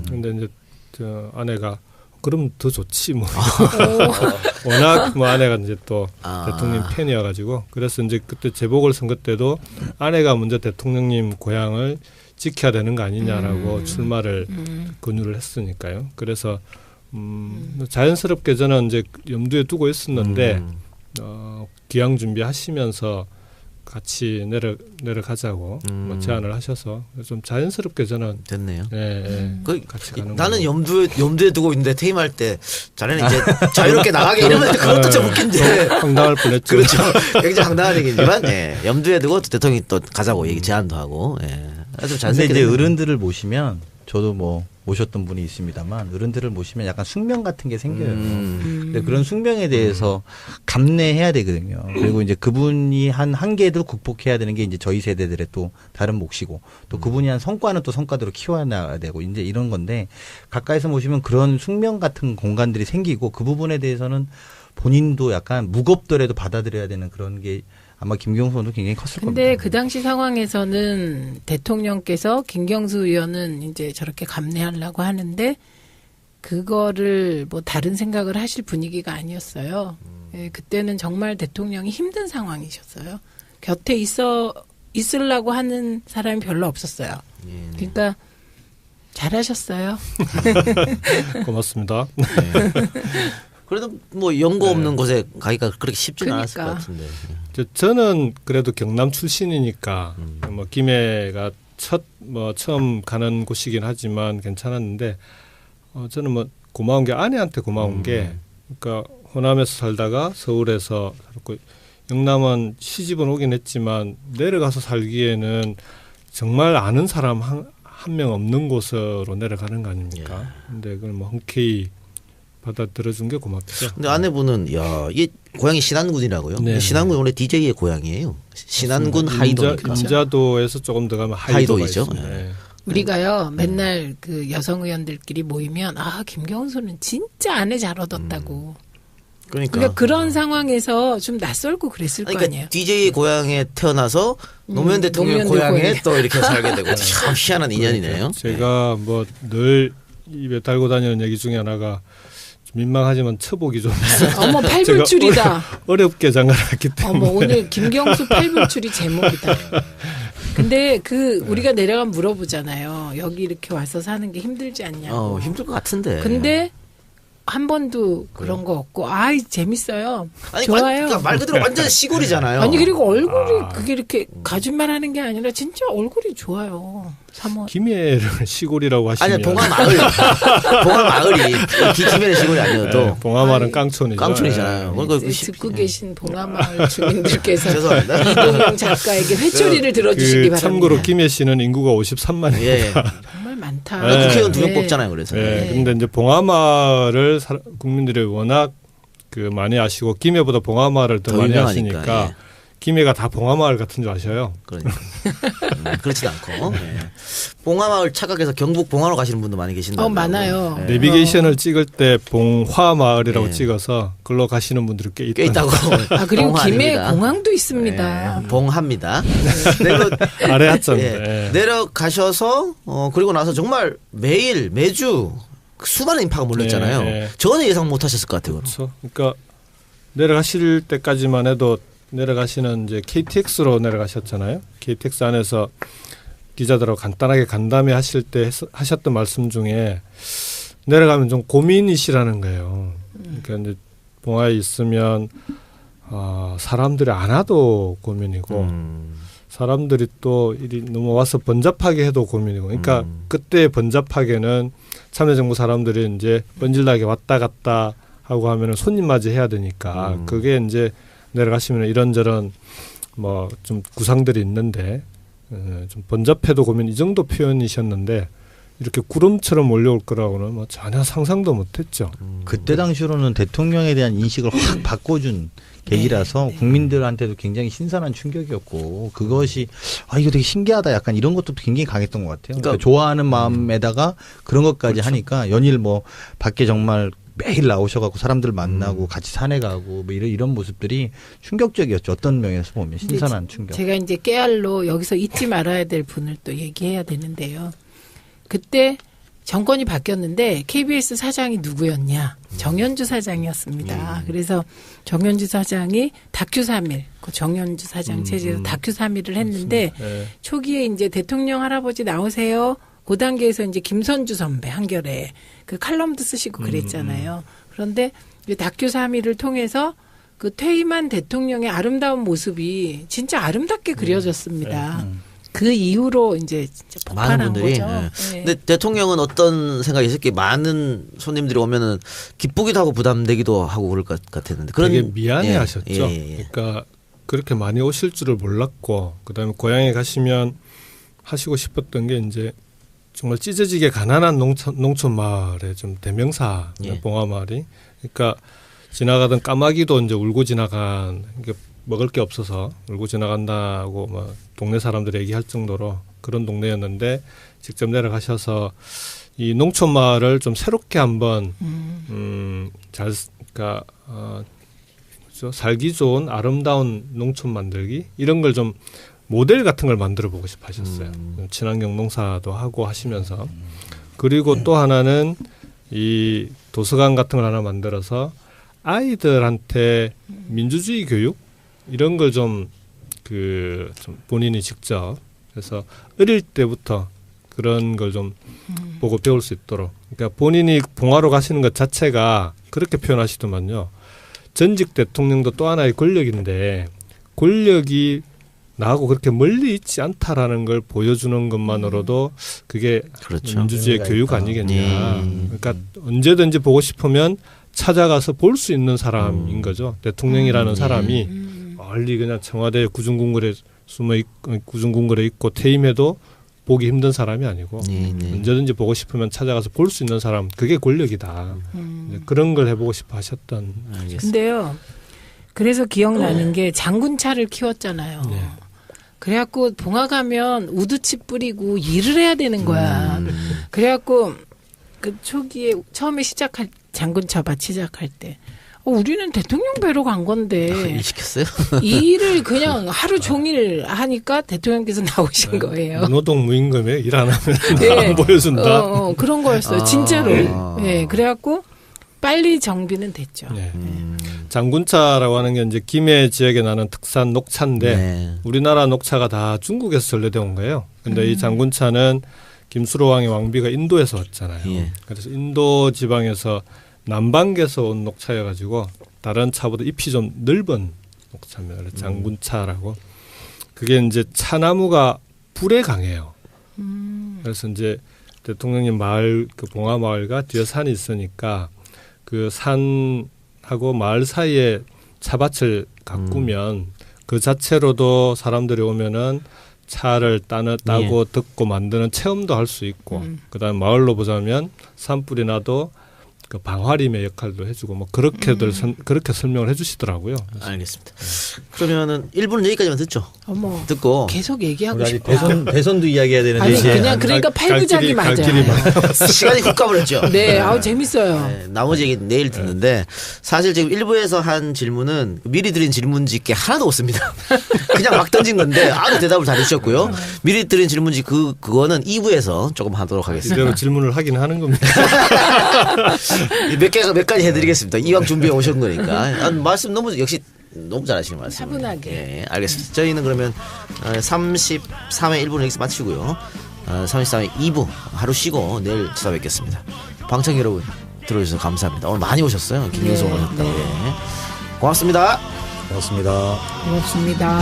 그런데 이제 저 아내가 그럼 더 좋지 뭐. 워낙 뭐 아내가 이제 또 대통령 팬이어가지고 그래서 이제 그때 재보궐선거 때도 아내가 먼저 대통령님 고향을 지켜야 되는 거 아니냐라고 출마를 권유를 했으니까요. 그래서 자연스럽게 저는 이제 염두에 두고 있었는데 기왕 준비하시면서 같이 내려가자고 뭐 제안을 하셔서 좀 자연스럽게 저는 됐네요. 같이 가는 나는 염두에 두고 있는데 퇴임할 때 자네는 이제 자유롭게 나가게 이러면 그것도 좀 웃긴데 황당할 뻔했죠. 그렇죠. 굉장히 황당한 얘기지만 염두에 두고 대통령이 또 가자고 얘기 제안도 하고. 아주 근데 이제 어른들을 모시면 저도 뭐 모셨던 분이 있습니다만 어른들을 모시면 약간 숙명 같은 게 생겨요. 근데 그런 숙명에 대해서 감내해야 되거든요. 그리고 이제 그분이 한 한계도 극복해야 되는 게 이제 저희 세대들의 또 다른 몫이고 또 그분이 한 성과는 또 성과대로 키워나가야 되고 이제 이런 건데 가까이서 모시면 그런 숙명 같은 공간들이 생기고 그 부분에 대해서는 본인도 약간 무겁더라도 받아들여야 되는 그런 게 아마 김경수 의원도 굉장히 컸을 겁니다. 근데 그 당시 상황에서는 대통령께서 김경수 의원은 이제 저렇게 감내하려고 하는데 그거를 뭐 다른 생각을 하실 분위기가 아니었어요. 그때는 정말 대통령이 힘든 상황이셨어요. 곁에 있으려고 하는 사람이 별로 없었어요. 그러니까 잘하셨어요. 고맙습니다. 그래도 뭐 연고 없는 곳에 가기가 그렇게 쉽지는 않았을 것 같은데. 저는 그래도 경남 출신이니까 뭐 김해가 처음 가는 곳이긴 하지만 괜찮았는데 저는 뭐 고마운 게 아내한테 고마운 게 그러니까 호남에서 살다가 서울에서 살았고 영남은 시집은 오긴 했지만 내려가서 살기에는 정말 아는 사람 한 명 없는 곳으로 내려가는 거 아닙니까? 근데 그걸 뭐 흔쾌히 받아들여준 게 고맙죠. 근데 아내분은 이게 고향이 신안군이라고요? 네. 신안군 원래 DJ의 고향이에요. 신안군 하이도니까. 인자도에서 조금 더 가면 하이도이죠. 네. 우리가요 맨날 그 여성 의원들끼리 모이면 김경수는 진짜 아내 잘 얻었다고. 그러니까 그런 상황에서 좀 낯설고 그랬을 거 아니에요. DJ 고향에 태어나서 노무현 대통령 고향에 또 이렇게 살게 되고 참 희한한 인연이네요. 제가 뭐 늘 입에 달고 다니는 얘기 중에 하나가 좀 민망하지만 처복이 좀 있어요. 어머 팔불출이다. 어렵게 장가났기 때문에. 어머 오늘 김경수 팔불출이 제목이다. 근데 우리가 내려가면 물어보잖아요. 여기 이렇게 와서 사는 게 힘들지 않냐고. 힘들 것 같은데. 근데 한 번도 그런 거 없고 재밌어요. 아니, 좋아요. 그러니까 말 그대로 완전 시골이잖아요. 아니 그리고 얼굴이 그게 이렇게 거짓말하는 게 아니라 진짜 얼굴이 좋아요. 김해를 시골이라고 하시면 아니 봉하마을이 김해는 시골이 아니어도 네, 봉하마을은 깡촌이죠. 깡촌이잖아요. 듣고 계신 봉하마을 주민들께서 죄송합니다. 이동영 작가에게 회초리를 들어주시기 바랍니다. 참고로 김해시는 인구가 53만입니다. 예. 정말 많다. 국회의원 2명 뽑잖아요. 그래서. 근데 이제 봉하마을을 국민들이 워낙 많이 아시고 김해보다 봉하마을을 더 많이 아시니까 김해가 다 봉하마을 같은 줄 아셔요. 그러니까. 그렇지도 않고. 봉하마을 착각해서 경북 봉화로 가시는 분도 많이 계신다. 많아요. 내비게이션을 찍을 때 봉화마을이라고 찍어서 글로 가시는 분들이 꽤 있다고. 그리고 김해 공항도 있습니다. 봉합니다. 아래 하점. 내려가셔서 그리고 나서 정말 매주 수많은 인파가 몰렸잖아요. 저는 예상 못하셨을 것 같아요. 그렇죠. 그러니까 내려가실 때까지만 해도 내려가시는 이제 KTX로 내려가셨잖아요. KTX 안에서 기자들하고 간단하게 간담회 하실 때 하셨던 말씀 중에 내려가면 좀 고민이시라는 거예요. 그러니까 이제 봉화에 있으면 사람들이 안 와도 고민이고 사람들이 또 일이 넘어와서 번잡하게 해도 고민이고. 그러니까 그때 번잡하게는 참여정부 사람들이 이제 번질나게 왔다 갔다 하고 하면은 손님 맞이해야 되니까 그게 이제 내려가시면 이런저런 뭐 좀 구상들이 있는데 좀 번잡해도 고민 이 정도 표현이셨는데 이렇게 구름처럼 몰려올 거라고는 뭐 전혀 상상도 못했죠. 그때 당시로는 대통령에 대한 인식을 확 바꿔준 계기라서 국민들한테도 굉장히 신선한 충격이었고 그것이 이거 되게 신기하다 약간 이런 것도 굉장히 강했던 것 같아요. 그러니까 좋아하는 마음에다가 그런 것까지 하니까 연일 뭐 밖에 정말 매일 나오셔갖고 사람들 만나고 같이 산에 가고 뭐 이런 모습들이 충격적이었죠. 어떤 면에서 보면 신선한 충격. 제가 이제 깨알로 여기서 잊지 말아야 될 분을 또 얘기해야 되는데요. 그때 정권이 바뀌었는데 KBS 사장이 누구였냐? 정연주 사장이었습니다. 그래서 정연주 사장이 다큐 3일, 그 정연주 사장 체제에서 다큐 3일을 했는데 초기에 이제 대통령 할아버지 나오세요. 그 단계에서 이제 김선주 선배 한겨레 그 칼럼도 쓰시고 그랬잖아요. 그런데 이제 다큐 3일을 통해서 그 퇴임한 대통령의 아름다운 모습이 진짜 아름답게 그려졌습니다. 그 이후로 이제 진짜 폭발한 거죠. 근데 대통령은 어떤 생각이 있을게 많은 손님들이 오면은 기쁘기도 하고 부담되기도 하고 그럴 것 같았는데 그런 되게 미안해하셨죠. 그러니까 그렇게 많이 오실 줄을 몰랐고 그다음에 고향에 가시면 하시고 싶었던 게 이제 정말 찢어지게 가난한 농촌 마을의 좀 대명사 봉화마을이. 그러니까 지나가던 까마귀도 이제 울고 지나간 먹을 게 없어서 울고 지나간다고 막 동네 사람들이 얘기할 정도로 그런 동네였는데 직접 내려가셔서 이 농촌 마을을 좀 새롭게 한번 그러니까 살기 좋은 아름다운 농촌 만들기 이런 걸 좀 모델 같은 걸 만들어 보고 싶어 하셨어요. 친환경 농사도 하고 하시면서. 그리고 또 하나는 이 도서관 같은 걸 하나 만들어서 아이들한테 민주주의 교육 이런 걸 좀 좀 본인이 직접 그래서 어릴 때부터 그런 걸 좀 보고 배울 수 있도록. 그러니까 본인이 봉화로 가시는 것 자체가 그렇게 표현하시더만요. 전직 대통령도 또 하나의 권력인데 권력이 나하고 그렇게 멀리 있지 않다라는 걸 보여주는 것만으로도 그게 그렇죠. 민주주의 교육 아니겠냐. 그러니까 언제든지 보고 싶으면 찾아가서 볼 수 있는 사람인 거죠. 대통령이라는 사람이 멀리 그냥 청와대 구중궁궐에 구중궁궐에 있고 퇴임해도 보기 힘든 사람이 아니고 언제든지 보고 싶으면 찾아가서 볼 수 있는 사람, 그게 권력이다. 그런 걸 해보고 싶어 하셨던. 근데요. 그래서 기억나는 게 장군차를 키웠잖아요. 네. 그래갖고 봉화가면 우두치 뿌리고 일을 해야 되는 거야. 그래갖고 그 초기에 처음에 시작할 장군차밭 시작할 때 우리는 대통령 뵈러 간 건데 일 시켰어요? 이 일을 그냥 하루 종일 하니까 대통령께서 나오신 거예요. 노동 무임금에 일 안 하면 네. 안 보여준다. 그런 거였어요. 진짜로. 네. 그래갖고 빨리 정비는 됐죠. 네. 장군차라고 하는 게 이제 김해 지역에 나는 특산 녹차인데 네. 우리나라 녹차가 다 중국에서 전래돼 온 거예요. 근데 이 장군차는 김수로 왕의 왕비가 인도에서 왔잖아요. 예. 그래서 인도 지방에서 남방에서 온 녹차여가지고 다른 차보다 잎이 좀 넓은 녹차입니다. 그래서 장군차라고. 그게 이제 차나무가 불에 강해요. 그래서 이제 대통령님 마을 그 봉화 마을과 뒤에 산이 있으니까 그 산하고 마을 사이에 차밭을 가꾸면 그 자체로도 사람들이 오면은 차를 따고 듣고 만드는 체험도 할 수 있고 그다음에 마을로 보자면 산불이 나도 그 방화림의 역할도 해주고 뭐 그렇게들 그렇게 설명을 해주시더라고요. 알겠습니다. 그러면은 1부는 여기까지만 듣죠. 어머, 듣고 계속 얘기하고 싶어. 대선도 이야기해야 되는데 아니 그냥 그러니까 팔부작이 맞아요. 시간이 훅 가버렸죠. 네, 아우 재밌어요. 네, 나머지 얘기 내일 듣는데 사실 지금 1부에서 한 질문은 미리 드린 질문지께 하나도 없습니다. 그냥 막 던진 건데 아주 대답을 잘해주셨고요. 미리 드린 질문지 그거는 2부에서 조금 하도록 하겠습니다. 이대로 질문을 하긴 하는 겁니다. 몇 가지 해드리겠습니다. 이왕 준비해 오신 거니까. 말씀 역시 너무 잘하시는 말씀. 차분하게. 네, 알겠습니다. 저희는 그러면 33회 1부는 여기서 마치고요. 33회 2부 하루 쉬고 내일 찾아뵙겠습니다. 방청 여러분 들어주셔서 감사합니다. 오늘 많이 오셨어요. 김경수 오셨다. 네. 고맙습니다. 고맙습니다. 고맙습니다.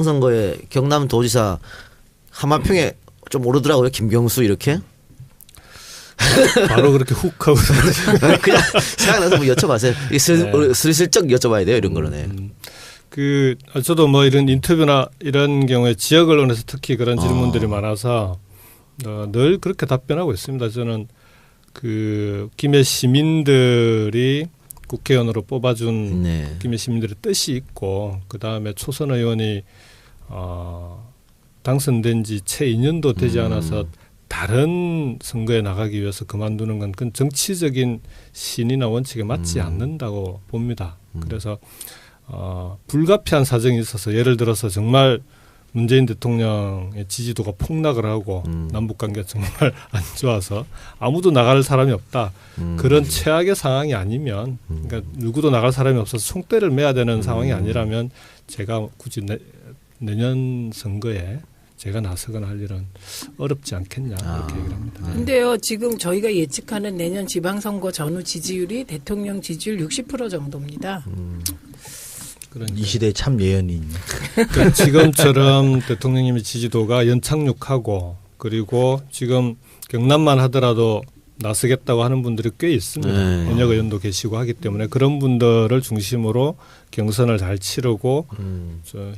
선거에 경남도지사 한마평에 좀 오르더라고요. 김경수 이렇게. 바로 그렇게 훅 하고 그냥 생각나서 뭐 여쭤봐세요. 슬슬쩍 여쭤봐야 돼요. 이런 거는. 저도 뭐 이런 인터뷰나 이런 경우에 지역 언론에서 특히 그런 질문들이 많아서 늘 그렇게 답변하고 있습니다. 저는 그 김해 시민들이 국회의원으로 뽑아준 김해 시민들의 뜻이 있고 그 다음에 초선 의원이 당선된 지 채 2년도 되지 않아서 다른 선거에 나가기 위해서 그만두는 건 그건 정치적인 신이나 원칙에 맞지 않는다고 봅니다. 그래서 불가피한 사정이 있어서 예를 들어서 정말 문재인 대통령의 지지도가 폭락을 하고 남북관계가 정말 안 좋아서 아무도 나갈 사람이 없다. 그런 최악의 상황이 아니면 그러니까 누구도 나갈 사람이 없어서 총대를 매야 되는 상황이 아니라면 제가 굳이 내년 선거에 제가 나서거나 할 일은 어렵지 않겠냐 이렇게 얘기를 합니다. 근데요 지금 저희가 예측하는 내년 지방선거 전후 지지율이 대통령 지지율 60% 정도입니다. 이 시대에 참 예언이 있네. 그러니까 지금처럼 대통령님의 지지도가 연착륙하고 그리고 지금 경남만 하더라도 나서겠다고 하는 분들이 꽤 있습니다. 현역 의원도 계시고 하기 때문에 그런 분들을 중심으로 경선을 잘 치르고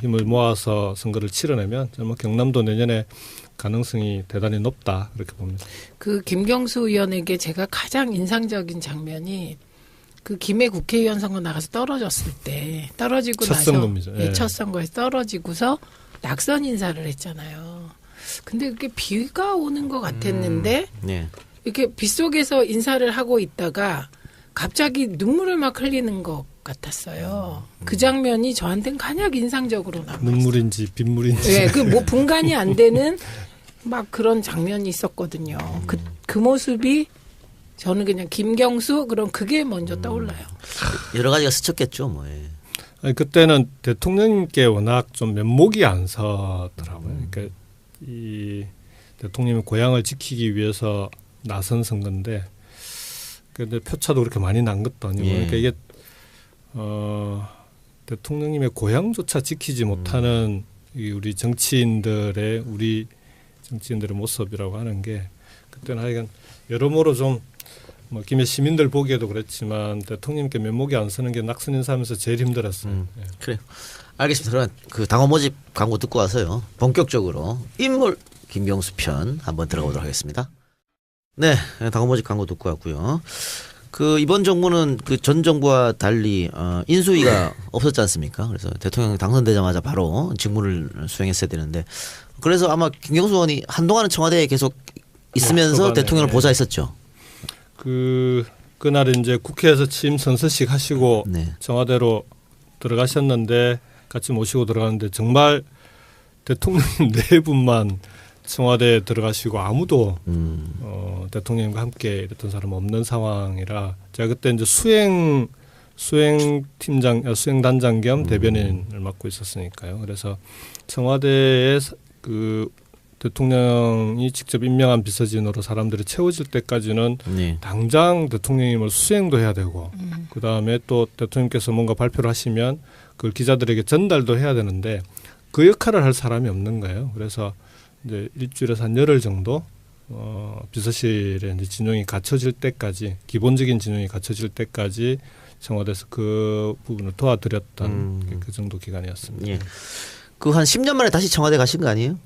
힘을 모아서 선거를 치러내면 저는 경남도 내년에 가능성이 대단히 높다 그렇게 봅니다. 그 김경수 의원에게 제가 가장 인상적인 장면이 그 김해 국회의원 선거 나가서 떨어졌을 때 떨어지고 첫 나서 선거입니다. 첫 선거에서 떨어지고서 낙선 인사를 했잖아요. 근데 그게 비가 오는 것 같았는데 이렇게 빗속에서 인사를 하고 있다가 갑자기 눈물을 막 흘리는 것 같았어요. 그 장면이 저한테는 가장 인상적으로 남았어요. 눈물인지 빗물인지. 네, 그 뭐 분간이 안 되는 막 그런 장면이 있었거든요. 그 모습이 저는 그냥 김경수 그럼 그게 먼저 떠올라요. 여러 가지가 스쳤겠죠, 뭐. 아니, 그때는 대통령님께 워낙 좀 면목이 안 서더라고요. 그러니까 이 대통령의 고향을 지키기 위해서 나선 선거인데 근데 표차도 그렇게 많이 난 것도 아니고 그러니까 이게 대통령님의 고향조차 지키지 못하는 이 우리 정치인들의 모습이라고 하는 게 그때는 하여간 여러모로 좀 뭐 김해 시민들 보기에도 그랬지만 대통령님께 면목이 안 서는 게 낙선 인사하면서 제일 힘들었어요. 예. 그래요. 알겠습니다. 그러면 그 당원 모집 광고 듣고 와서요. 본격적으로 인물 김경수 편 한번 들어가 보도록 하겠습니다. 네, 당원 모집 광고 듣고 왔고요. 그 이번 정부는 그 전 정부와 달리 인수위가 없었지 않습니까? 그래서 대통령 당선되자마자 바로 직무를 수행했어야 되는데 그래서 아마 김경수 의원이 한동안은 청와대에 계속 있으면서 대통령을 보좌했었죠. 그날 이제 국회에서 취임 선서식 하시고 청와대로 들어가셨는데 같이 모시고 들어가는데 정말 대통령님 네 분만 청와대에 들어가시고 아무도 대통령님과 함께 이랬던 사람 없는 상황이라 제가 그때 이제 수행단장 겸 대변인을 맡고 있었으니까요. 그래서 청와대에 그 대통령이 직접 임명한 비서진으로 사람들이 채워질 때까지는 당장 대통령님을 수행도 해야 되고 그다음에 또 대통령께서 뭔가 발표를 하시면 그걸 기자들에게 전달도 해야 되는데 그 역할을 할 사람이 없는 거예요. 그래서 이제 일주일에서 한 열흘 정도 비서실에 이제 진용이 갖춰질 때까지 기본적인 진용이 갖춰질 때까지 청와대에서 그 부분을 도와드렸던 그 정도 기간이었습니다. 예. 그 한 10년 만에 다시 청와대 가신 거 아니에요?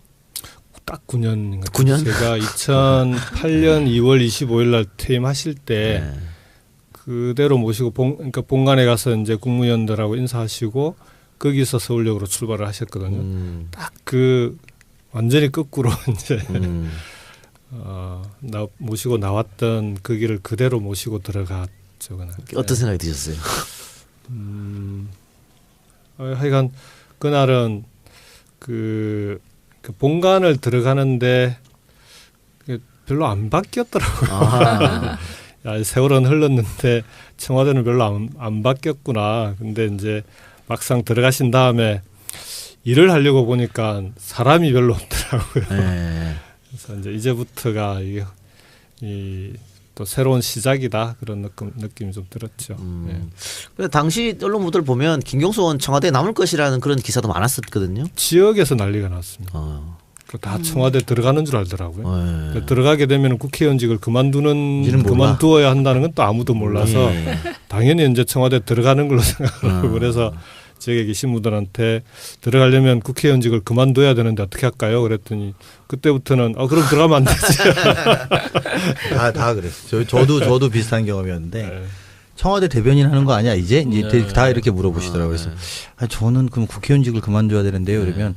딱 9년. 9년? 제가 2008년 2월 25일 날 퇴임하실 때 그대로 모시고 그러니까 본관에 가서 이제 국무위원들하고 인사하시고 거기서 서울역으로 출발을 하셨거든요. 딱 그 완전히 거꾸로 이제 모시고 나왔던 그 길을 그대로 모시고 들어갔죠. 그날. 어떤 생각이 드셨어요? 하여간 그날은 그 본관을 들어가는데 별로 안 바뀌었더라고요. 야, 세월은 흘렀는데 청와대는 별로 안 바뀌었구나. 근데 이제 막상 들어가신 다음에 일을 하려고 보니까 사람이 별로 없더라고요. 그래서 이제 이제부터가 또 새로운 시작이다 그런 느낌이 좀 들었죠. 근데 당시 언론 보도를 보면 김경수 의원 청와대에 남을 것이라는 그런 기사도 많았었거든요. 지역에서 난리가 났습니다. 다 청와대 들어가는 줄 알더라고요. 그러니까 들어가게 되면 국회의원직을 그만두어야 한다는 건 또 아무도 몰라서 당연히 이제 청와대 들어가는 걸로 생각하고 그래서 지역에 계신 분들한테 들어가려면 국회의원직을 그만둬야 되는데 어떻게 할까요? 그랬더니 그때부터는 그럼 들어가면 안 되지. 다 그랬어요. 저도 비슷한 경험이었는데 청와대 대변인 하는 거 아니야 이제 다 이렇게 물어보시더라고요. 그래서 저는 그럼 국회의원직을 그만둬야 되는데요. 그러면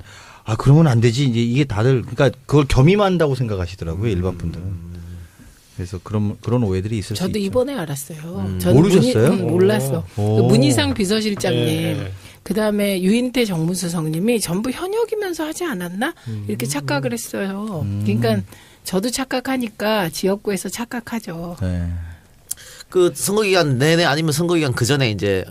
그러면 안 되지. 이제 이게 다들 그러니까 그걸 겸임한다고 생각하시더라고요. 일반 분들은. 그래서 그런 오해들이 있을 수 있죠. 저도 이번에 알았어요. 모르셨어요? 몰랐어. 그 문희상 비서실장님, 그다음에 유인태 정무수석님이 전부 현역이면서 하지 않았나? 이렇게 착각을 했어요. 그러니까 저도 착각하니까 지역구에서 착각하죠. 그 선거기간 내내 아니면 선거기간 그 전에 이제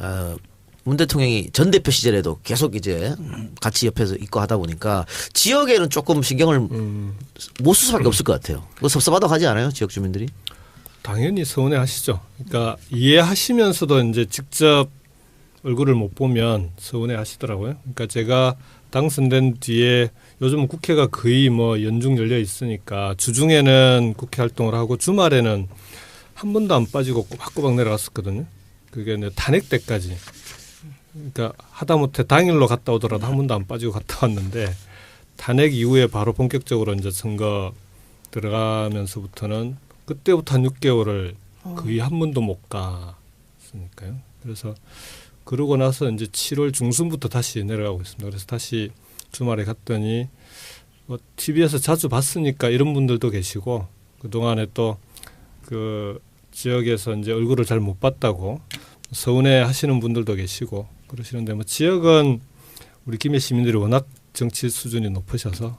문 대통령이 전 대표 시절에도 계속 이제 같이 옆에서 있고 하다 보니까 지역에는 조금 신경을 못 쓸 수밖에 없을 것 같아요. 그거 섭섭하다고 하지 않아요? 지역 주민들이? 당연히 서운해하시죠. 그러니까 이해하시면서도 이제 직접 얼굴을 못 보면 서운해하시더라고요. 그러니까 제가 당선된 뒤에 요즘은 국회가 거의 뭐 연중 열려 있으니까 주중에는 국회 활동을 하고 주말에는 한 번도 안 빠지고 꼬박꼬박 내려갔었거든요. 그게 탄핵 때까지. 그러니까 하다못해 당일로 갔다 오더라도 한 번도 안 빠지고 갔다 왔는데 탄핵 이후에 바로 본격적으로 이제 선거 들어가면서부터는 그때부터 한 6개월을 거의 한 번도 못 갔으니까요. 그래서 그러고 나서 이제 7월 중순부터 다시 내려가고 있습니다. 그래서 다시 주말에 갔더니 TV에서 자주 봤으니까 이런 분들도 계시고 그동안에 또 그 지역에서 이제 얼굴을 잘 못 봤다고 서운해 하시는 분들도 계시고 그러시는데 지역은 우리 김해 시민들이 워낙 정치 수준이 높으셔서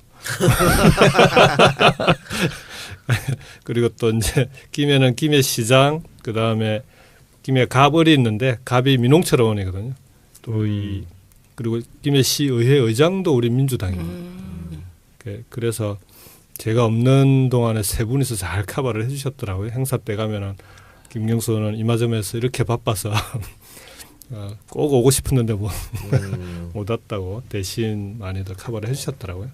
그리고 또 이제 김해는 김해시장 그다음에 김해 갑을이 있는데 갑이 민홍철의원이거든요. 또 그리고 김해시 의회 의장도 우리 민주당입니다. 그래서 제가 없는 동안에 세 분이서 잘 커버를 해주셨더라고요. 행사 때 가면은 김경수 의원은 이마점에서 이렇게 바빠서 꼭 오고 싶었는데 못 왔다고 대신 많이들 커버를 해주셨더라고요.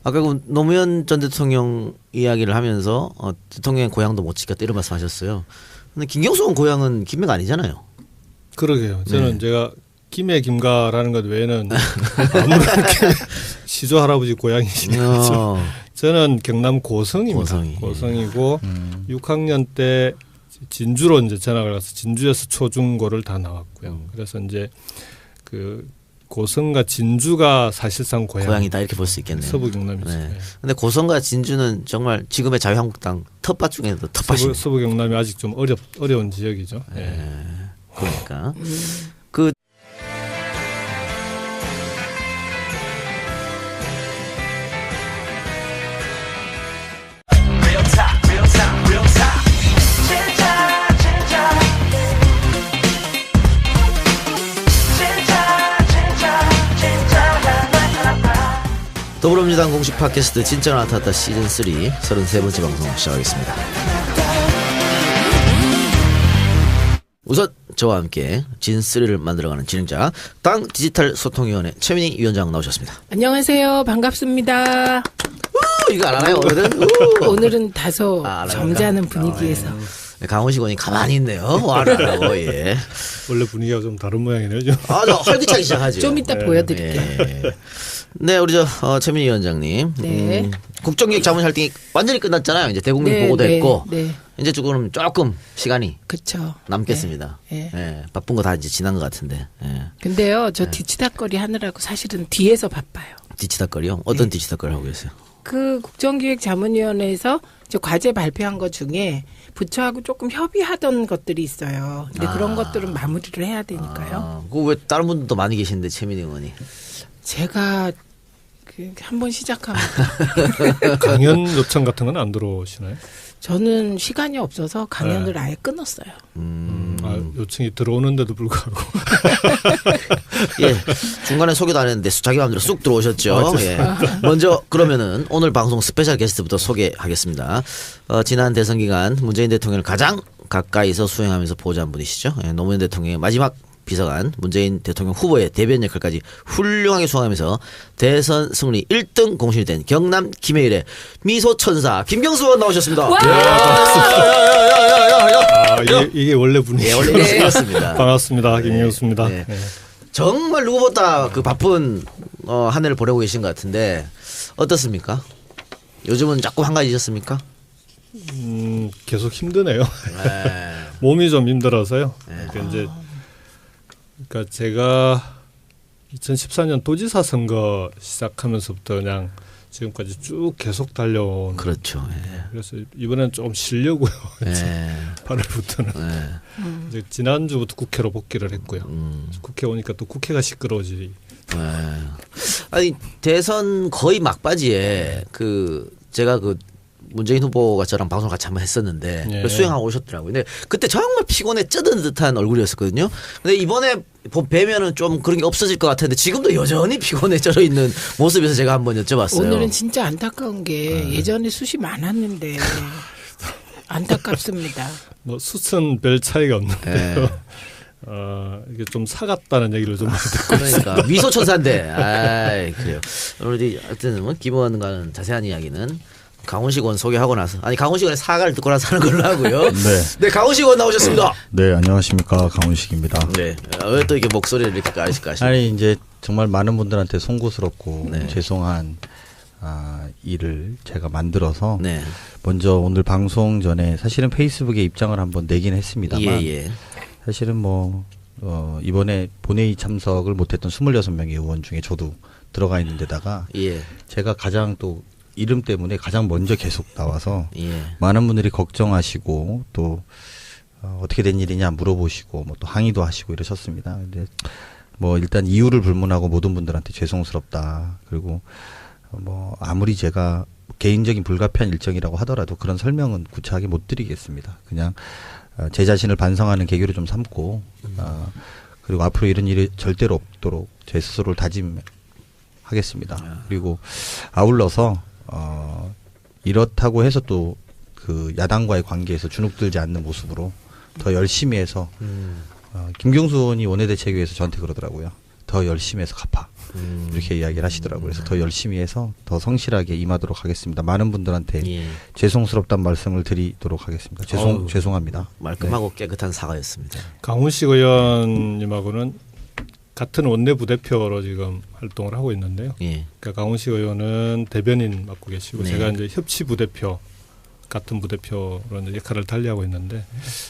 아까 그 노무현 전 대통령 이야기를 하면서 대통령의 고향도 못 지켰다 이런 말씀하셨어요. 근데 김경수 의원 고향은 김해가 아니잖아요. 그러게요. 저는 제가 김해 김가라는 것 외에는 아무런 시조 할아버지 고향이시네요. 저는 경남 고성입니다. 고성이고 6학년 때 진주로 이제 전학을 가서 진주에서 초중고를 다 나왔고요. 그래서 이제 그 고성과 진주가 사실상 고향이다 이렇게 볼 수 있겠네요. 서부 경남이죠. 네. 근데 고성과 진주는 정말 지금의 자유한국당 텃밭 중에도 텃밭이네요. 서부 경남이 아직 좀 어려운 지역이죠. 네. 그러니까 더불어민주당 공식 팟캐스트 진짜 나타났다 시즌 3 33번째 방송 시작하겠습니다. 우선 저와 함께 진3를 만들어가는 진행자 당 디지털 소통위원회 최민희 위원장 나오셨습니다. 안녕하세요. 반갑습니다. 이거 안 하나요 오늘은? 오늘은 다소 점잖은 분위기에서. 강원식 의원이 가만히 있네요. 와라고 예. 원래 분위기가 좀 다른 모양이네요. 좀. 저 활기차게 시작하죠. 좀 이따 보여드릴게요. 네, 우리 최민희 위원장님. 네. 국정기획 자문 활동이 완전히 끝났잖아요. 이제 대국민 보고도 했고. 이제 조금 시간이 그쵸. 남겠습니다. 바쁜 거 다 이제 지난 것 같은데. 근데요, 저 뒤치다거리 하느라고 사실은 뒤에서 바빠요. 뒤치다거리요? 어떤 뒤치다거리 하고 계세요? 그 국정기획자문위원회에서 이제 과제 발표한 것 중에 부처하고 조금 협의하던 것들이 있어요. 근데 그런 것들은 마무리를 해야 되니까요. 그거 왜 다른 분들도 많이 계신데 최민희 의원이? 제가 한번 시작하면 강연 요청 같은 건 안 들어오시나요? 저는 시간이 없어서 강연을 아예 끊었어요. 요청이 들어오는데도 불구하고. 예, 중간에 소개도 안 했는데 자기 마음대로 쑥 들어오셨죠. 예. 먼저 그러면은 오늘 방송 스페셜 게스트부터 소개하겠습니다. 지난 대선 기간 문재인 대통령을 가장 가까이서 수행하면서 보좌한 분이시죠. 노무현 대통령의 마지막 비서관, 문재인 대통령 후보의 대변인 역할까지 훌륭하게 수행하면서 대선 승리 1등 공신이 된 경남 김해일의 미소천사 김경수 의원 나오셨습니다. 이게 원래 분위기. 원래 그렇습니다. 반갑습니다. 김경수입니다. 네. 정말 누구보다 그 바쁜 한 해를 보내고 계신 것 같은데 어떻습니까? 요즘은 자꾸 한가해지셨습니까? 계속 힘드네요. 몸이 좀 힘들어서요. 그러니까 제가 2014년 도지사 선거 시작하면서부터 그냥 지금까지 쭉 계속 달려온. 그렇죠. 그래서 이번에는 좀 쉬려고요. 8월부터는. 이제 지난주부터 국회로 복귀를 했고요. 국회 오니까 또 국회가 시끄러워지. 아니 대선 거의 막바지에 제가 문재인 후보가 저랑 방송을 같이 한번 했었는데 수행하고 오셨더라고요. 근데 그때 정말 피곤해 쩌든 듯한 얼굴이었었거든요. 근데 이번에 뵈면은 좀 그런 게 없어질 것 같은데 지금도 여전히 피곤해 쩔어 있는 모습에서 제가 한번 여쭤봤어요. 오늘은 진짜 안타까운 게 예전에 숱이 많았는데 안타깝습니다. 숫은 별 차이가 없는데요. 이게 좀 사갔다는 얘기를 좀 많이 듣고 그러니까 미소천사인데. 그래요. 오늘 하여튼 기본과는 자세한 이야기는 강원식 의원 소개하고 나서 강원식 의원의 사과를 듣고 나서 하는 걸로 하고요. 네, 강원식 의원 나오셨습니다. 네, 안녕하십니까 강원식입니다. 네, 왜 또 이렇게 목소리를 이렇게 까실까? 이제 정말 많은 분들한테 송구스럽고 죄송한 일을 제가 만들어서 먼저 오늘 방송 전에 사실은 페이스북에 입장을 한번 내긴 했습니다만 사실은 이번에 본회의 참석을 못했던 26명의 의원 중에 저도 들어가 있는 데다가 제가 가장 또 이름 때문에 가장 먼저 계속 나와서 많은 분들이 걱정하시고 또 어떻게 된 일이냐 물어보시고 또 항의도 하시고 이러셨습니다. 근데 일단 이유를 불문하고 모든 분들한테 죄송스럽다. 그리고 아무리 제가 개인적인 불가피한 일정이라고 하더라도 그런 설명은 구차하게 못 드리겠습니다. 그냥 제 자신을 반성하는 계기로 좀 삼고 그리고 앞으로 이런 일이 절대로 없도록 제 스스로를 다짐하겠습니다. 그리고 아울러서 이렇다고 해서 또 그 야당과의 관계에서 주눅들지 않는 모습으로 더 열심히 해서 김경수 의원이 원내대책위에서 저한테 그러더라고요. 더 열심히 해서 갚아. 이렇게 이야기를 하시더라고요. 그래서 더 열심히 해서 더 성실하게 임하도록 하겠습니다. 많은 분들한테 죄송스럽다는 말씀을 드리도록 하겠습니다. 죄송합니다. 말끔하고 깨끗한 사과였습니다. 강훈식 의원님하고는 같은 원내 부대표로 지금 활동을 하고 있는데요. 그러니까 강훈식 의원은 대변인 맡고 계시고 제가 이제 협치 부대표 같은 부대표로 이제 역할을 달리하고 있는데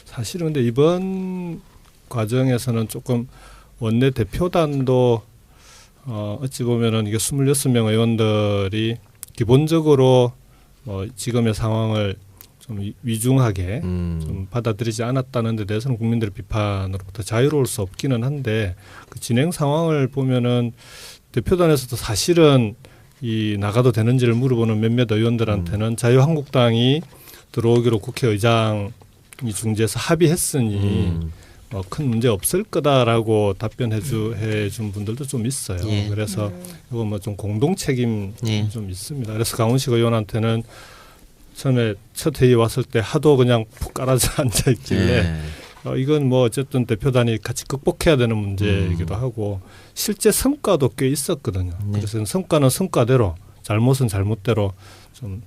사실은 근데 이번 과정에서는 조금 원내 대표단도 어찌 보면은 이게 26명 의원들이 기본적으로 지금의 상황을 좀 위중하게 좀 받아들이지 않았다는 데 대해서는 국민들의 비판으로부터 자유로울 수 없기는 한데 그 진행 상황을 보면은 대표단에서도 사실은 이 나가도 되는지를 물어보는 몇몇 의원들한테는 자유한국당이 들어오기로 국회의장이 중재해서 합의했으니 큰 문제 없을 거다라고 답변해 준 분들도 좀 있어요. 그래서 이거 뭐 좀 공동 책임 좀 있습니다. 그래서 강훈식 의원한테는 처음에 첫 회의 왔을 때 하도 그냥 푹 깔아져 앉아 있길래 이건 뭐 어쨌든 대표단이 같이 극복해야 되는 문제이기도 하고 실제 성과도 꽤 있었거든요. 그래서 성과는 성과대로 잘못은 잘못대로 좀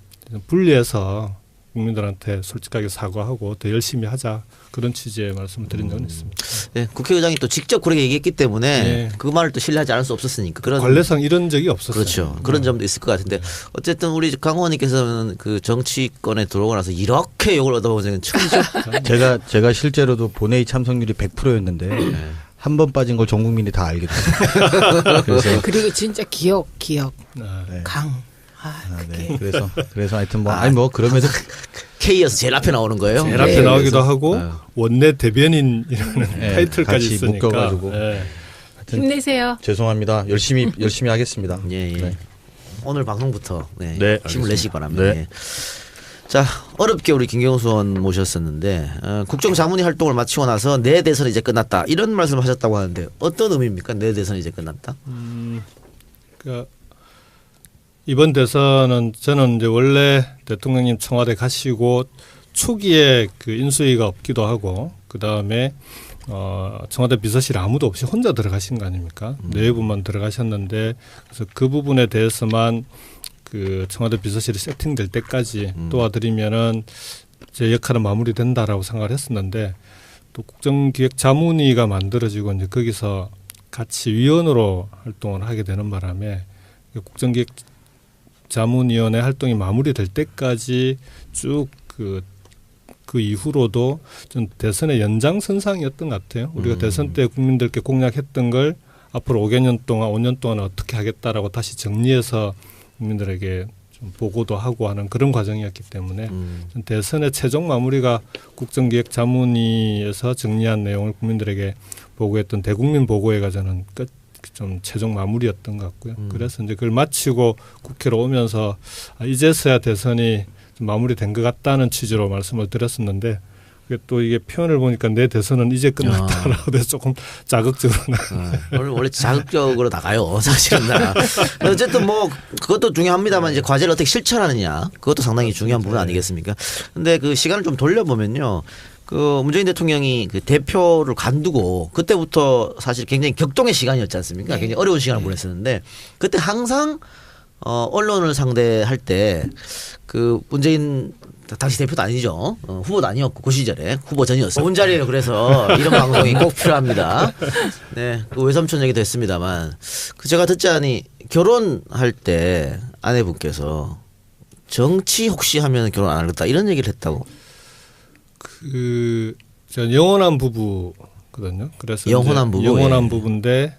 분리해서 국민들한테 솔직하게 사과하고 더 열심히 하자 그런 취지의 말씀을 드린 적은 있습니다. 네, 국회의장이 또 직접 그렇게 얘기했기 때문에 그 말을 또 신뢰하지 않을 수 없었으니까 그런 관례상 이런 적이 없었어요. 그렇죠. 그런 점도 있을 것 같은데 어쨌든 우리 강 의원님께서는 그 정치권에 들어오고 나서 이렇게 욕을 얻어본 적은 처음이죠. 제가 실제로도 본회의 참석률이 100%였는데 한 번 빠진 걸 전 국민이 다 알게 됐어요. 그리고 진짜 기억 강. 네. 그래서 하여튼 뭐 그러면은 K에서 제일 앞에 나오는 거예요. 제일 앞에 나오기도 하고 원내 대변인이라는 타이틀까지 있으니까. 묶여가지고. 힘내세요. 죄송합니다. 열심히 하겠습니다. 네. 오늘 방송부터 네, 힘을 내시기 바랍니다. 네. 자, 어렵게 우리 김경수 의원 모셨었는데 국정자문위 활동을 마치고 나서 내 대선이 이제 끝났다 이런 말씀을 하셨다고 하는데 어떤 의미입니까? 내 대선이 이제 끝났다? 그러니까 이번 대선은 저는 이제 원래 대통령님 청와대 가시고 초기에 그 인수위가 없기도 하고 그 다음에 청와대 비서실 아무도 없이 혼자 들어가신 거 아닙니까? 내부만 들어가셨는데 그래서 그 부분에 대해서만 그 청와대 비서실이 세팅될 때까지 도와드리면은 제 역할은 마무리된다라고 생각을 했었는데 또 국정기획자문위가 만들어지고 이제 거기서 같이 위원으로 활동을 하게 되는 바람에 국정기획자문위원회 활동이 마무리될 때까지 쭉 그 이후로도 좀 대선의 연장선상이었던 것 같아요. 우리가 대선 때 국민들께 공약했던 걸 앞으로 5개년 동안 5년 동안 어떻게 하겠다라고 다시 정리해서 국민들에게 좀 보고도 하고 하는 그런 과정이었기 때문에 대선의 최종 마무리가 국정기획자문위에서 정리한 내용을 국민들에게 보고했던 대국민 보고회가 저는 좀 최종 마무리였던 것 같고요. 그래서 이제 그걸 마치고 국회로 오면서 이제서야 대선이 좀 마무리된 것 같다는 취지로 말씀을 드렸었는데 또 이게 표현을 보니까 내 대선은 이제 끝났다라고 해서 조금 자극적으로 원래 자극적으로 나가요 사실은. 어쨌든 뭐 그것도 중요합니다만 이제 과제를 어떻게 실천하느냐 그것도 상당히 중요한 부분 아니겠습니까? 근데 그 시간을 좀 돌려보면요. 그 문재인 대통령이 그 대표를 간두고 그때부터 사실 굉장히 격동의 시간이었지 않습니까? 굉장히 어려운 시간을 보냈었는데 그때 항상 언론을 상대할 때 그 문재인 당시 대표도 아니죠. 후보도 아니었고 그 시절에 후보 전이었어요. 좋은 자리에요. 그래서 이런 방송이 꼭 필요합니다. 네, 그 외삼촌 얘기도 했습니다만 그 제가 듣자니 결혼할 때 아내분께서 정치 혹시 하면 결혼 안 하겠다 이런 얘기를 했다고. 제가 영원한 부부거든요. 그래서 영원한 부부인데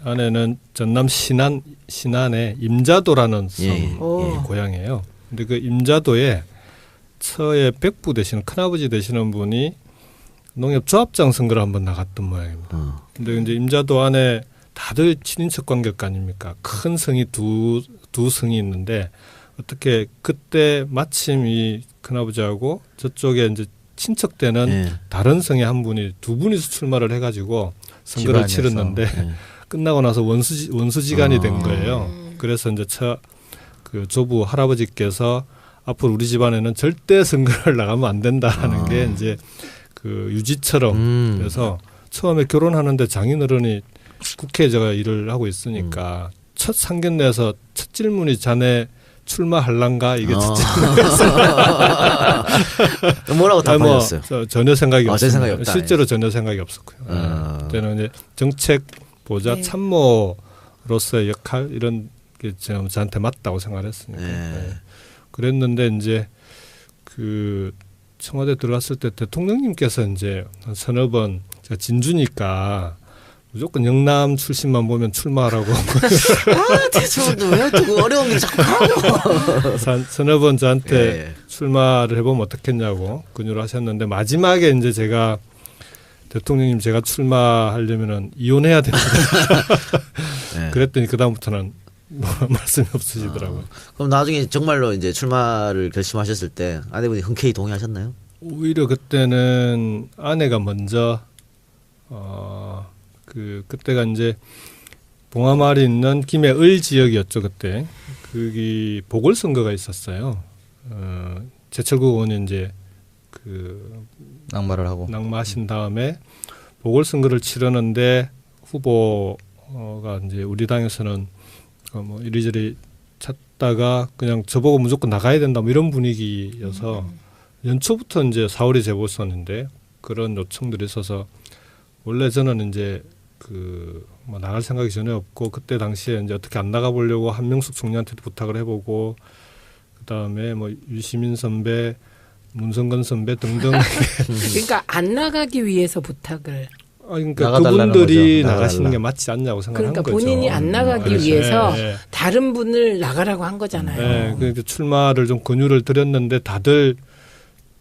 아내는 전남 신안의 임자도라는 섬 고향이에요. 근데 그 임자도에 처에 백부 되시는 큰아버지 되시는 분이 농협조합장 선거를 한번 나갔던 모양입니다. 근데 이제 임자도 안에 다들 친인척 관계가 아닙니까? 큰 성이 두 성이 있는데 어떻게 그때 마침 이 큰아버지하고 저쪽에 이제 친척되는 다른 성의 한 분이 두 분이서 출마를 해가지고 선거를 치렀는데 끝나고 나서 원수지간이 된 거예요. 그래서 이제 그 조부 할아버지께서 앞으로 우리 집안에는 절대 선거를 나가면 안 된다라는 게 이제 그 유지처럼 그래서 처음에 결혼하는데 장인어른이 국회에 제가 일을 하고 있으니까 첫 상견례에서 첫 질문이 자네 출마할란가 이게 첫 질문이었어요. 뭐라고 답하셨어요? 전혀 생각이 없어요. 생각이 없다. 실제로 전혀 생각이 없었고요. 그때는 이제 정책 보좌 참모로서의 역할 이런 게 저한테 맞다고 생각했으니까. 그랬는데 이제 그 청와대 들어갔을 때 대통령님께서 이제 한 서너 번 제가 진주니까 무조건 영남 출신만 보면 출마하라고. 대충 왜 또 어려운 길 자꾸 하고. 서너 번 저한테 출마를 해보면 어떻겠냐고 권유를 하셨는데 마지막에 이제 제가 대통령님 제가 출마하려면은 이혼해야 된다. 그랬더니 그 다음부터는 말씀이 없으시더라고요. 그럼 나중에 정말로 이제 출마를 결심하셨을 때 아내분이 흔쾌히 동의하셨나요? 오히려 그때는 아내가 먼저 그때가 이제 봉하마을에 있는 김해을 지역이었죠. 그때 거기 보궐선거가 있었어요. 제철국 의원이 이제 그 낙마하신 다음에 보궐선거를 치르는데 후보가 이제 우리 당에서는 뭐 이리저리 찾다가 그냥 저보고 무조건 나가야 된다 뭐 이런 분위기여서 연초부터 이제 4월이 재보선인데 그런 요청들이 있어서 원래 저는 이제 뭐 나갈 생각이 전혀 없고 그때 당시에 이제 어떻게 안 나가 보려고 한명숙 총리한테도 부탁을 해보고 그다음에 뭐 유시민 선배, 문성건 선배 등등. 그러니까 안 나가기 위해서 부탁을. 그러니까 그분들이 나가시는 게 맞지 않냐고 생각한 그러니까 거죠. 본인이 안 나가기 위해서 다른 분을 나가라고 한 거잖아요. 그러니까 출마를 좀 권유를 드렸는데 다들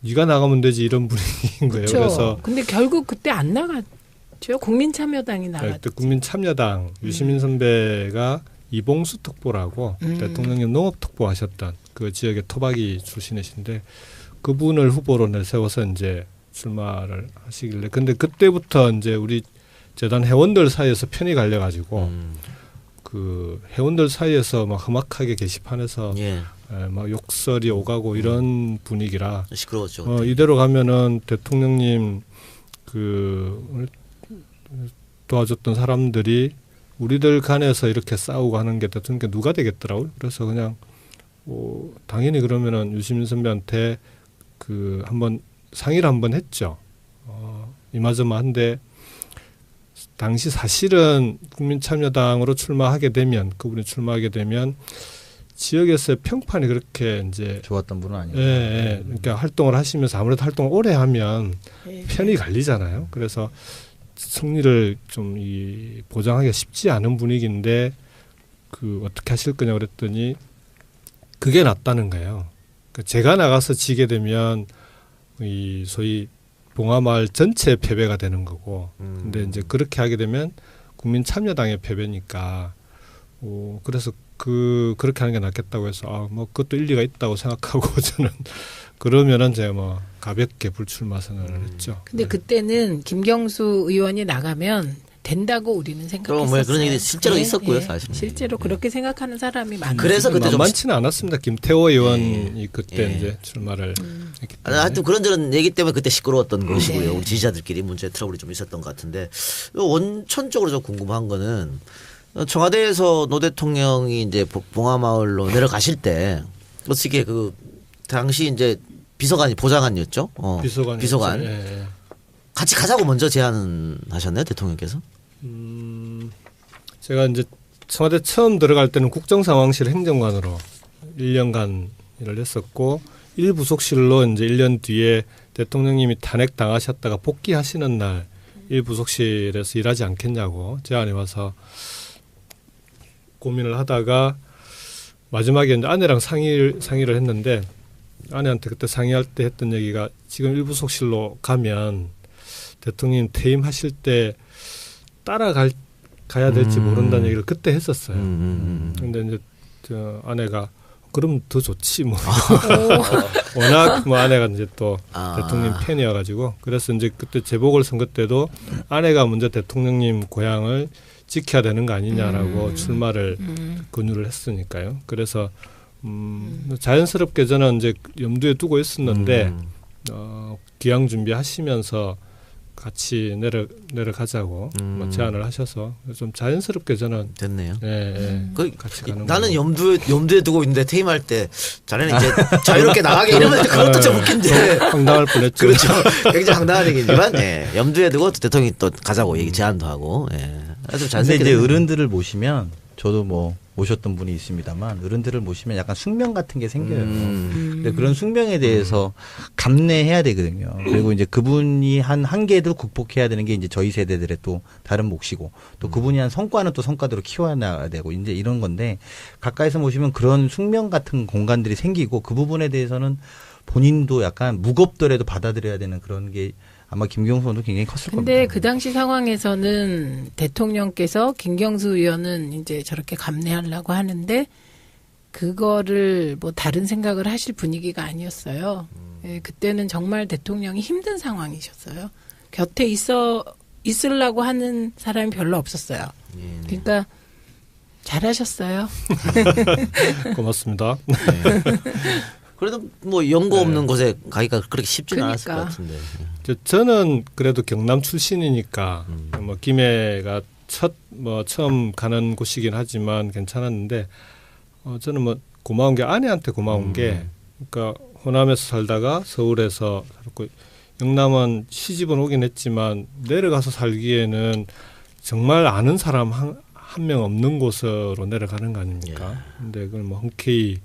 네가 나가면 되지 이런 분위기인 거예요. 그렇죠. 그래서 근데 결국 그때 안 나갔죠. 국민참여당이 나갔죠. 그때 국민참여당 유시민 선배가 이봉수 특보라고 대통령님 농업특보 하셨던 그 지역의 토박이 출신이신데 그분을 후보로 내세워서 이제 출마를 하시길래 근데 그때부터 이제 우리 재단 회원들 사이에서 편이 갈려가지고 그 회원들 사이에서 막 험악하게 게시판에서 막 욕설이 오가고 이런 분위기라 시끄러웠죠. 이대로 가면은 대통령님 그 도와줬던 사람들이 우리들 간에서 이렇게 싸우고 하는 게 대통령께 누가 되겠더라고요. 그래서 그냥 당연히 그러면은 유시민 선배한테 그 한번 상의를 한번 했죠. 이마저마한데 당시 사실은 국민참여당으로 출마하게 되면 그분이 출마하게 되면 지역에서의 평판이 그렇게 이제 좋았던 분은 아니에요. 그러니까 활동을 하시면서 아무래도 활동을 오래 하면 편이 갈리잖아요. 그래서 승리를 좀 보장하기가 쉽지 않은 분위기인데 그 어떻게 하실 거냐 그랬더니 그게 낫다는 거예요. 그러니까 제가 나가서 지게 되면 이 소위 봉하마을 전체 패배가 되는 거고, 근데 이제 그렇게 하게 되면 국민참여당의 패배니까, 그래서 그렇게 하는 게 낫겠다고 해서 뭐 그것도 일리가 있다고 생각하고 저는 그러면은 제가 뭐 가볍게 불출마 선언을 했죠. 근데 그때는 김경수 의원이 나가면 된다고 우리는 생각했었어요. 그런 얘기 실제로 있었고요, 사실. 실제로 그렇게 생각하는 사람이 많아요. 그래서 그때 많지는 않았습니다. 김태호 의원이 그때 이제 출마를 했기 때문에. 하여튼 그런저런 얘기 때문에 그때 시끄러웠던 것이고요. 우리 지지자들끼리 문제 트러블이 좀 있었던 것 같은데 원천적으로 좀 궁금한 거는 청와대에서 노 대통령이 이제 봉하마을로 내려가실 때 어떻게 그 당시 이제 비서관이 보좌관이었죠. 비서관. 같이 가자고 먼저 제안하셨나요, 대통령께서? 제가 이제 청와대 처음 들어갈 때는 국정상황실 행정관으로 1년간 일을 했었고 1부속실로 이제 1년 뒤에 대통령님이 탄핵 당하셨다가 복귀하시는 날 1부속실에서 일하지 않겠냐고 제안이 와서 고민을 하다가 마지막에 이제 아내랑 상의를 했는데 아내한테 그때 상의할 때 했던 얘기가 지금 1부속실로 가면 대통령 퇴임하실 때 가야 될지 모른다는 얘기를 그때 했었어요. 그런데 이제 저 아내가 그럼 더 좋지 뭐. 워낙 뭐 아내가 이제 또 대통령 팬이어가지고 그래서 이제 그때 재보궐선거 때도 아내가 먼저 대통령님 고향을 지켜야 되는 거 아니냐라고 출마를 권유를 했으니까요. 그래서 자연스럽게 저는 이제 염두에 두고 있었는데 기왕 준비하시면서 같이 내려가자고 뭐 제안을 하셔서 좀 자연스럽게 저는 됐네요. 같이 가는 나는 염두에 두고 있는데 퇴임할 때 자네는 이제 자유롭게 나가게 이러면 그것도 좀 웃긴데 황당할 뻔했죠. 그렇죠. 굉장히 황당한 얘기지만 염두에 두고 대통령이 또 가자고 얘기 제안도 하고. 아주 자연스럽게. 근데 이제 어른들을 모시면 저도 뭐 모셨던 분이 있습니다만 어른들을 모시면 약간 숙명 같은 게 생겨요. 근데 그런 숙명에 대해서 감내해야 되거든요. 그리고 이제 그분이 한 한계도 극복해야 되는 게 이제 저희 세대들의 또 다른 몫이고 또 그분이 한 성과는 또 성과대로 키워나가야 되고 이제 이런 건데 가까이서 모시면 그런 숙명 같은 공간들이 생기고 그 부분에 대해서는 본인도 약간 무겁더라도 받아들여야 되는 그런 게 아마 김경수 의원도 굉장히 컸을 겁니다. 근데 그 당시 상황에서는 대통령께서 김경수 의원은 이제 저렇게 감내하려고 하는데 그거를 뭐 다른 생각을 하실 분위기가 아니었어요. 그때는 정말 대통령이 힘든 상황이셨어요. 곁에 있으려고 하는 사람이 별로 없었어요. 그러니까 잘하셨어요. 고맙습니다. 그래도 뭐 연고 없는 곳에 가기가 그렇게 쉽지는 않았을 것 같은데. 저는 그래도 경남 출신이니까 뭐 김해가 처음 가는 곳이긴 하지만 괜찮았는데 저는 뭐 고마운 게 아내한테 고마운 게 그러니까 호남에서 살다가 서울에서 살았고 영남은 시집은 오긴 했지만 내려가서 살기에는 정말 아는 사람 한 명 없는 곳으로 내려가는 거 아닙니까? 근데 그걸 뭐 흔쾌히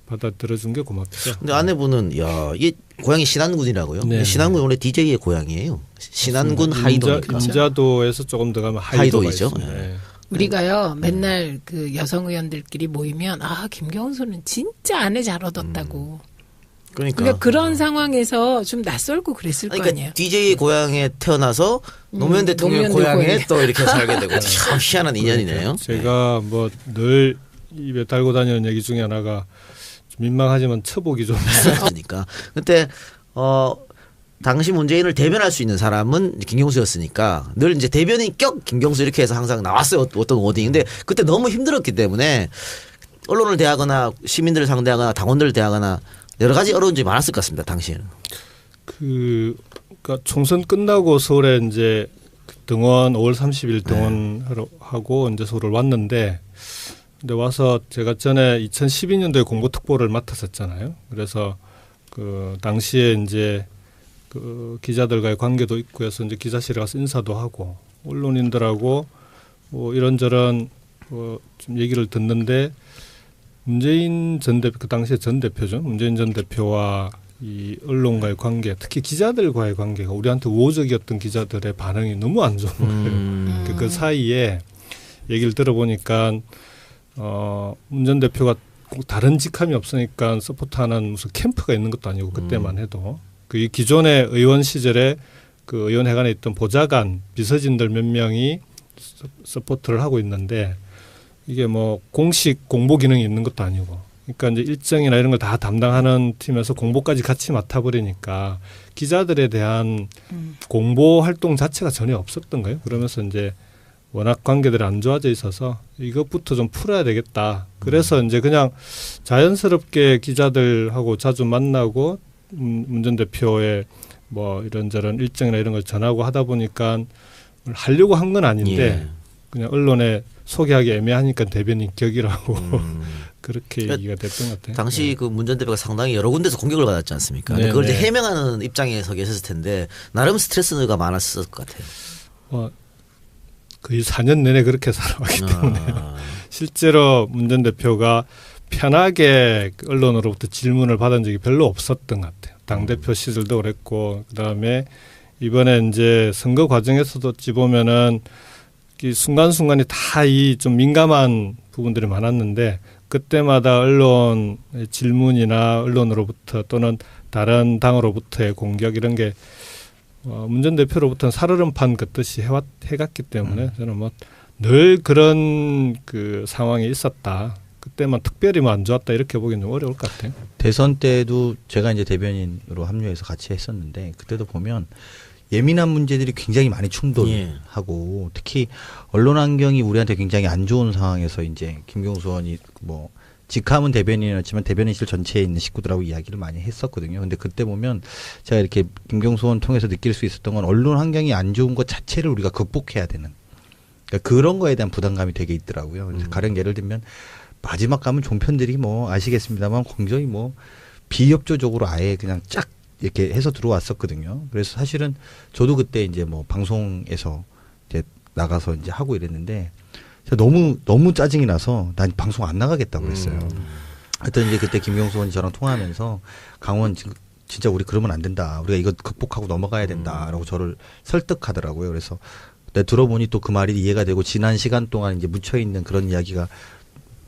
받아들여준 게 고맙죠. 근데 아내분은 이게 고향이 신안군이라고요. 네. 신안군 원래 DJ의 고향이에요. 신안군 하이도니까. 인자도에서 조금 더 가면 하이도이죠. 네. 우리가요 맨날 그 여성 의원들끼리 모이면 김경수는 진짜 아내 잘 얻었다고. 그러니까 그런 상황에서 좀 낯설고 그랬을 거 아니에요. DJ의 고향에 태어나서 노무현 대통령 고향에 또 이렇게 살게 되고 참 희한한 인연이네요. 제가 뭐 늘 입에 달고 다니는 얘기 중에 하나가 민망하지만 처복이 좀 있으니까. 그때 당시 문재인을 대변할 수 있는 사람은 김경수였으니까 늘 이제 대변인격 김경수 이렇게 해서 항상 나왔어요. 어떤 워딩인데 그때 너무 힘들었기 때문에 언론을 대하거나 시민들을 상대하거나 당원들을 대하거나 여러 가지 어려운 점이 많았을 것 같습니다. 당시에는. 그러니까 총선 끝나고 서울에 이제 등원 5월 30일 등원하러 하고 이제 서울을 왔는데. 근데 와서 제가 전에 2012년도에 공보특보를 맡았었잖아요. 그래서 그 당시에 이제 그 기자들과의 관계도 있고 해서 이제 기자실에 가서 인사도 하고 언론인들하고 뭐 이런저런 좀 얘기를 듣는데 문재인 전 대표 그 당시에 전 대표죠. 문재인 전 대표와 이 언론과의 관계, 특히 기자들과의 관계가 우리한테 우호적이었던 기자들의 반응이 너무 안 좋은 거예요. 그 사이에 얘기를 들어보니까. 문 전 대표가 꼭 다른 직함이 없으니까 서포트하는 무슨 캠프가 있는 것도 아니고 그때만 해도 그 기존의 의원 시절에 그 의원회관에 있던 보좌관 비서진들 몇 명이 서포트를 하고 있는데 이게 뭐 공식 공보 기능이 있는 것도 아니고 그러니까 이제 일정이나 이런 걸 다 담당하는 팀에서 공보까지 같이 맡아버리니까 기자들에 대한 공보 활동 자체가 전혀 없었던 거예요. 그러면서 이제 워낙 관계들이 안 좋아져 있어서 이것부터 좀 풀어야 되겠다. 그래서 이제 그냥 자연스럽게 기자들하고 자주 만나고 문 전 대표의 뭐 이런저런 일정이나 이런 걸 전하고 하다 보니까 하려고 한 건 아닌데 그냥 언론에 소개하기 애매하니까 대변인 격이라고 그렇게 얘기가 됐던 것 같아요. 당시 그 문 전 대표가 상당히 여러 군데서 공격을 받았지 않습니까? 그걸 이제 해명하는 입장에 서 계셨을 텐데 나름 스트레스가 많았을 것 같아요. 거의 4년 내내 그렇게 살아왔기 때문에 실제로 문 전 대표가 편하게 언론으로부터 질문을 받은 적이 별로 없었던 것 같아요. 당대표 시절도 그랬고 그다음에 이번에 이제 선거 과정에서도 어찌 보면은 이 순간순간이 다 이 좀 민감한 부분들이 많았는데 그때마다 언론 질문이나 언론으로부터 또는 다른 당으로부터의 공격 이런 게 문 전 대표로부터는 살얼음판 긋듯이 해갔기 때문에 저는 뭐 늘 그런 그 상황이 있었다. 그때만 특별히 뭐 안 좋았다 이렇게 보기는 좀 어려울 것 같아요. 대선 때도 제가 이제 대변인으로 합류해서 같이 했었는데 그때도 보면 예민한 문제들이 굉장히 많이 충돌하고 특히 언론 환경이 우리한테 굉장히 안 좋은 상황에서 이제 김경수 의원이 뭐 직함은 대변인이었지만 대변인실 전체에 있는 식구들하고 이야기를 많이 했었거든요. 근데 그때 보면 제가 이렇게 김경수 의원 통해서 느낄 수 있었던 건 언론 환경이 안 좋은 것 자체를 우리가 극복해야 되는 그러니까 그런 거에 대한 부담감이 되게 있더라고요. 그래서 가령 예를 들면 마지막 가면 종편들이 뭐 아시겠습니다만 굉장히 뭐 비협조적으로 아예 그냥 쫙 이렇게 해서 들어왔었거든요. 그래서 사실은 저도 그때 이제 뭐 방송에서 이제 나가서 이제 하고 이랬는데 너무 짜증이 나서 난 방송 안 나가겠다고 그랬어요. 하여튼 이제 그때 김경수 의원이 저랑 통화하면서 강원 진짜 우리 그러면 안 된다. 우리가 이거 극복하고 넘어가야 된다라고 저를 설득하더라고요. 그래서 내가 들어보니 또 그 말이 이해가 되고 지난 시간 동안 이제 묻혀 있는 그런 이야기가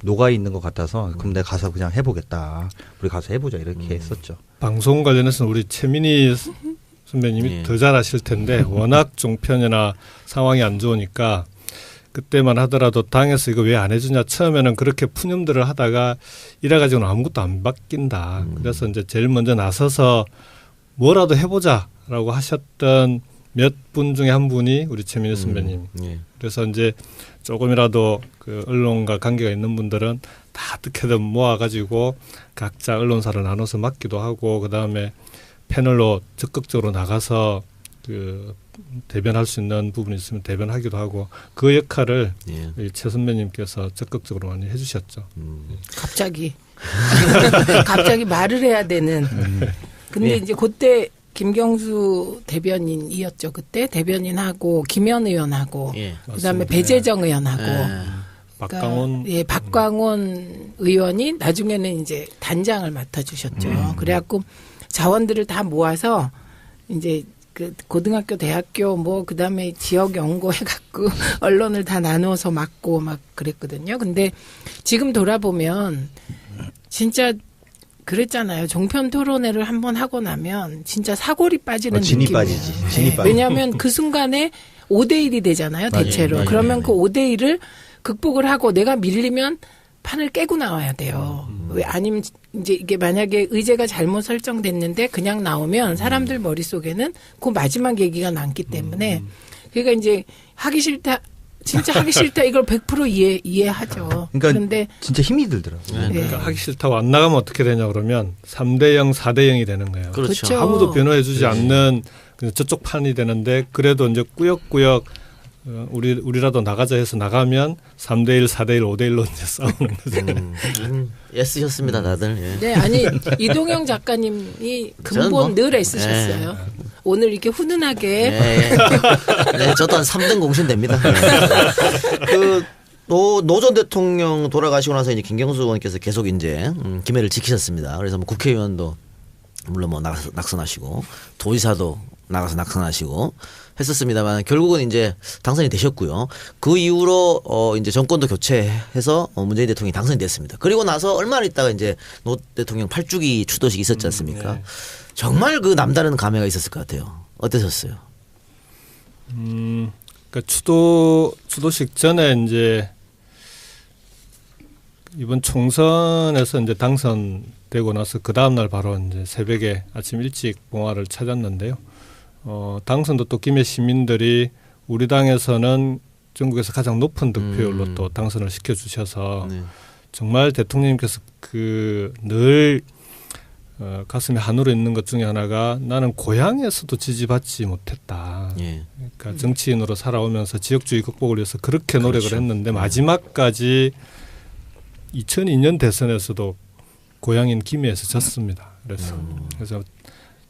녹아 있는 것 같아서 그럼 내가 가서 그냥 해보겠다. 우리 가서 해보자 이렇게 했었죠. 방송 관련해서는 우리 최민희 선배님이 더 잘 아실 텐데 워낙 종편이나 상황이 안 좋으니까 그때만 하더라도 당에서 이거 왜 안 해주냐 처음에는 그렇게 푸념들을 하다가 이래가지고는 아무것도 안 바뀐다. 그래서 이제 제일 먼저 나서서 뭐라도 해보자라고 하셨던 몇 분 중에 한 분이 우리 최민희 선배님. 그래서 이제 조금이라도 그 언론과 관계가 있는 분들은 다 어떻게든 모아가지고 각자 언론사를 나눠서 맡기도 하고 그 다음에 패널로 적극적으로 나가서 그 대변할 수 있는 부분이 있으면 대변하기도 하고 그 역할을 최 선배님께서 적극적으로 많이 해주셨죠. 갑자기 말을 해야 되는. 근데 이제 그때 김경수 대변인이었죠. 그때 대변인하고 김현 의원하고 그다음에 배재정 의원하고 박광온 그러니까 박광온 의원이 나중에는 이제 단장을 맡아주셨죠. 그래갖고 자원들을 다 모아서 이제 그 고등학교, 대학교 뭐 그다음에 지역 연구 해갖고 언론을 다 나누어서 맡고 막 그랬거든요. 근데 지금 돌아보면 진짜 그랬잖아요. 종편 토론회를 한번 하고 나면 진짜 사골이 빠지는 진이 느낌이에요. 빠지지. 진이 빠지지. 왜냐하면 그 순간에 5대1이 되잖아요. 대체로. 맞아요. 그러면 그 5대1을 극복을 하고 내가 밀리면 판을 깨고 나와야 돼요. 왜 아니면 이제 이게 만약에 의제가 잘못 설정됐는데 그냥 나오면 사람들 머릿속에는 그 마지막 얘기가 남기 때문에 그러니까 이제 하기 싫다. 진짜 하기 싫다 이걸 100% 이해하죠. 그러니까 그런데 진짜 힘이 들더라고요. 네. 그러니까 하기 싫다고 안 나가면 어떻게 되냐 그러면 3대0, 4대0이 되는 거예요. 그렇죠. 아무도 변호해주지 않는 저쪽 판이 되는데 그래도 이제 꾸역꾸역 우리라도 나가자 해서 나가면 3대1, 4대1, 5대1로 이제 싸우는 거죠. 애쓰셨습니다, 다들. 예. 네, 아니 이동영 작가님이 근본 늘 애쓰셨어요. 네. 오늘 이렇게 훈훈하게. 네, 저도 한 3등 공신 됩니다. 그 노 전 대통령 돌아가시고 나서 이제 김경수 의원께서 계속 이제 기매를 지키셨습니다. 그래서 뭐 국회의원도 물론 뭐 낙선하시고 도지사도 나가서 낙선하시고 했었습니다만 결국은 이제 당선이 되셨고요. 그 이후로 이제 정권도 교체해서 문재인 대통령이 당선이 됐습니다. 그리고 나서 얼마 있다가 이제 노 대통령 8주기 추도식이 있었지 않습니까? 네. 정말 그 남다른 감회가 있었을 것 같아요. 어떠셨어요? 그러니까 추도식 전에 이제 이번 총선에서 이제 당선되고 나서 그 다음 날 바로 이제 새벽에 아침 일찍 봉화를 찾았는데요. 당선도 또 김해 시민들이 우리 당에서는 전국에서 가장 높은 득표율로 또 당선을 시켜주셔서 정말 대통령님께서 그 늘 가슴에 한으로 있는 것 중에 하나가 나는 고향에서도 지지받지 못했다. 그러니까 정치인으로 살아오면서 지역주의 극복을 위해서 그렇게 노력을 했는데 마지막까지 2002년 대선에서도 고향인 김해에서 졌습니다. 그래서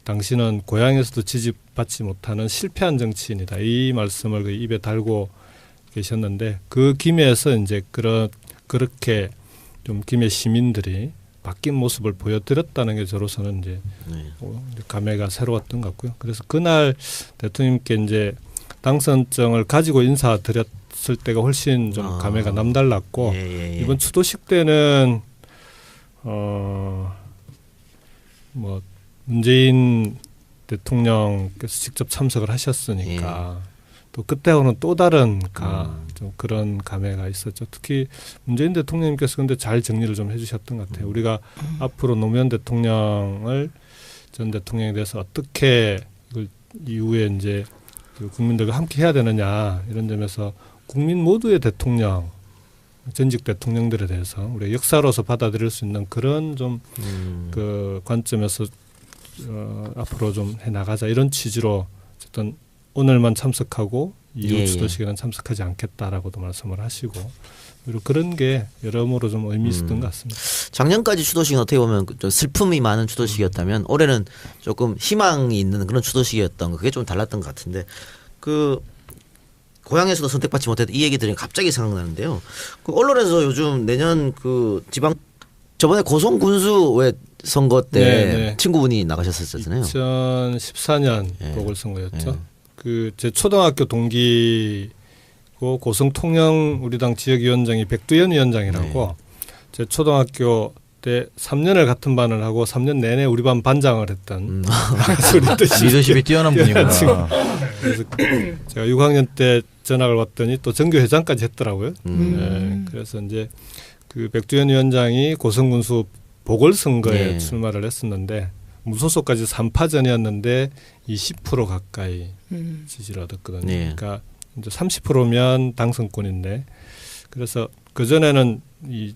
당신은 고향에서도 지지받지 못하는 실패한 정치인이다. 이 말씀을 그 입에 달고 계셨는데 그 김해에서 이제 그렇게 좀 김해 시민들이 바뀐 모습을 보여드렸다는 게 저로서는 이제 감회가 새로웠던 것 같고요. 그래서 그날 대통령님께 이제 당선증을 가지고 인사드렸을 때가 훨씬 좀 감회가 남달랐고 이번 추도식 때는 뭐 문재인 대통령께서 직접 참석을 하셨으니까 또 그때하고는 또 다른 좀 그런 감회가 있었죠. 특히 문재인 대통령님께서 근데 잘 정리를 좀 해주셨던 것 같아요. 우리가 앞으로 노무현 대통령을 전 대통령에 대해서 어떻게 이후에 이제 국민들과 함께 해야 되느냐 이런 점에서 국민 모두의 대통령을 전직 대통령들에 대해서 우리 역사로서 받아들일 수 있는 그런 좀 그 관점에서 앞으로 좀 해나가자 이런 취지로 어쨌든 오늘만 참석하고 이후 추도식에는 참석하지 않겠다라고도 말씀을 하시고 그리고 그런 게 여러모로 좀 의미 있었던 것 같습니다. 작년까지 추도식은 어떻게 보면 좀 슬픔이 많은 추도식이었다면 올해는 조금 희망이 있는 그런 추도식이었던 거 그게 좀 달랐던 것 같은데 그 고향에서도 선택받지 못했던 이 얘기 들으면 갑자기 생각나는데요. 그 언론에서 요즘 내년 그 지방 저번에 고성 군수 왜 선거 때 친구분이 나가셨었잖아요. 2014년 보궐선거였죠. 그 제 초등학교 동기고 고성 통영 우리 당 지역위원장이 백두현 위원장이라고 제 초등학교 때 3년을 같은 반을 하고 3년 내내 우리 반 반장을 했던 리더십이 뛰어난 분이구나. 그래서 제가 6학년 때 전학을 왔더니 또 전교회장까지 했더라고요. 그래서 이제 그 백두현 위원장이 고성군수 보궐선거에 출마를 했었는데 무소속까지 3파전이었는데 20% 가까이 지지를 얻었거든요. 그러니까 이제 30%면 당선권인데 그래서 그 전에는 이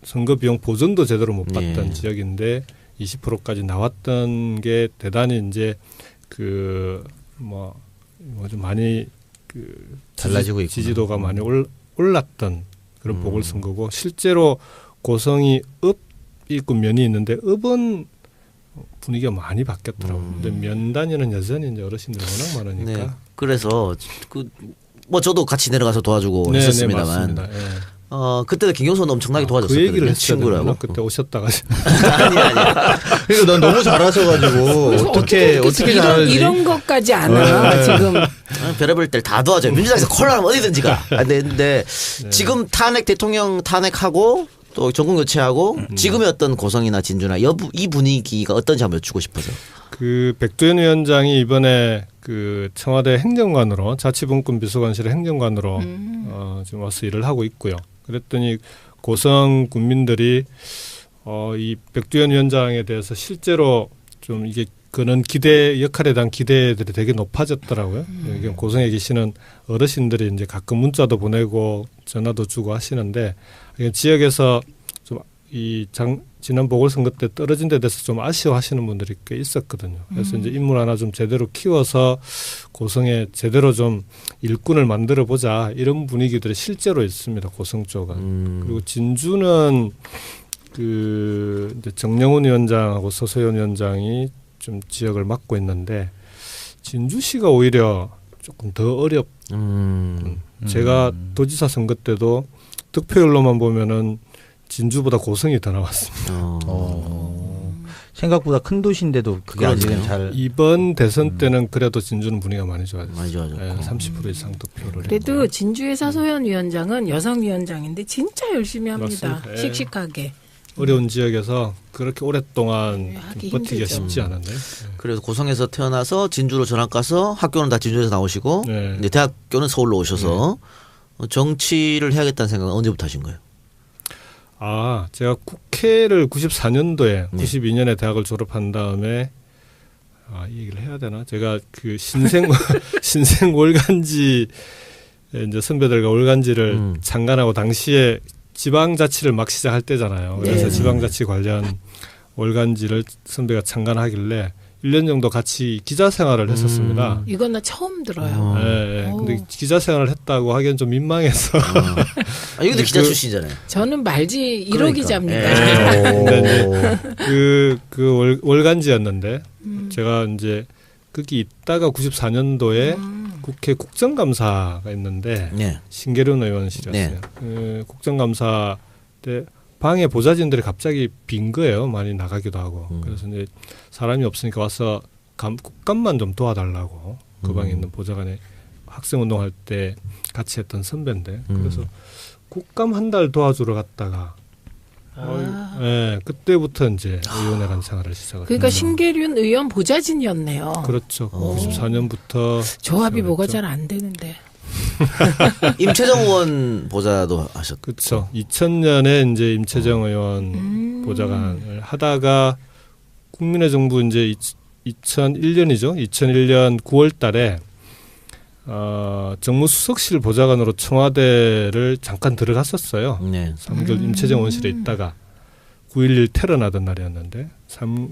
선거 비용 보전도 제대로 못 받던 지역인데 20%까지 나왔던 게 대단히 이제 그 뭐 좀 많이 그 달라지고 있구나. 지지도가 많이 올랐던 그런 보궐선거고 실제로 고성이 읍 있고 면이 있는데 읍은 분위기가 많이 바뀌었더라고요. 근데 면 단위는 여전히 이제 어르신들이 워낙 많으니까. 네. 그래서 그 뭐 저도 같이 내려가서 도와주고 했었습니다만. 그때도 김경수는 엄청나게 도와줬었거든요. 그 얘기를 친구라고. 그때 오셨다가 아니야. 그리고 넌 너무 잘하셔가지고 어떻게 잘하지? 이런 것까지 안 와. 지금 별의별 때를 다 도와줘요. 민주당에서 콜라면 어디든지 가. 근데 지금 대통령 탄핵하고 또 정권 교체하고 지금의 어떤 고성이나 진주나 이 분위기가 어떤지 한번 여쭙고 싶어서. 그 백두현 위원장이 이번에 그 청와대 행정관으로 자치분권 비서관실의 행정관으로 지금 와서 일을 하고 있고요. 그랬더니 고성 군민들이 이 백두현 위원장에 대해서 실제로 좀 이게 그런 역할에 대한 기대들이 되게 높아졌더라고요. 고성에 계시는 어르신들이 이제 가끔 문자도 보내고 전화도 주고 하시는데 지역에서 좀 지난 보궐선거 때 떨어진 데 대해서 좀 아쉬워하시는 분들이 꽤 있었거든요. 그래서 이제 인물 하나 좀 제대로 키워서 고성에 제대로 좀 일꾼을 만들어 보자 이런 분위기들이 실제로 있습니다. 고성 쪽은. 그리고 진주는 그 이제 정영훈 위원장하고 서소연 위원장이 좀 지역을 맡고 있는데 진주시가 오히려 조금 더 제가 도지사 선거 때도 득표율로만 보면은 진주보다 고성이 더 나왔습니다. 생각보다 큰 도시인데도 그게 아직은 잘. 이번 대선 때는 그래도 진주는 분위기가 많이 좋아졌어요. 많이 좋아졌고. 30% 이상 득표를. 그래도 했고. 진주의 서소연 위원장은 여성 위원장인데 진짜 열심히 합니다. 맞습니다. 씩씩하게. 어려운 지역에서 그렇게 오랫동안 버티기가 쉽지 않았네요. 그래서 고성에서 태어나서 진주로 전학 가서 학교는 다 진주에서 나오시고 이제 대학교는 서울로 오셔서 정치를 해야겠다는 생각은 언제부터 하신 거예요? 제가 국회를 94년도에 92년에 대학을 졸업한 다음에 이 얘기를 해야 되나? 제가 그 신생 월간지 이제 선배들과 월간지를 창간하고 당시에 지방자치를 막 시작할 때잖아요. 그래서 지방자치 관련 월간지를 선배가 창간하길래 1년 정도 같이 기자 생활을 했었습니다. 이건 나 처음 들어요. 근데 기자 생활을 했다고 하기엔 좀 민망해서. 이것도 기자 출신이잖아요. 저는 말지 1호 기자입니다. 그 월간지였는데 제가 이제 거기 있다가 94년도에 국회 국정감사가 있는데 신계륜 의원실이었어요. 국정감사 때 방에 보좌진들이 갑자기 빈 거예요. 많이 나가기도 하고. 그래서 이제 사람이 없으니까 와서 국감만 좀 도와달라고 그 방에 있는 보좌관에 학생운동할 때 같이 했던 선배인데 그래서 국감 한 달 도와주러 갔다가 그때부터 이제 의원회관 생활을 시작을 그러니까 신계륜 의원 보좌진이었네요. 그렇죠. 94년부터 조합이 뭐가 잘 안 되는데. 임채정 의원 보좌도 하셨죠. 그렇죠. 2000년에 이제 임채정 의원 보좌관을 하다가 국민의 정부 이제 2001년이죠. 2001년 9월달에 정무수석실 보좌관으로 청와대를 잠깐 들어갔었어요. 네. 3개월 임채정 원실에 있다가 9.11 테러 나던 날이었는데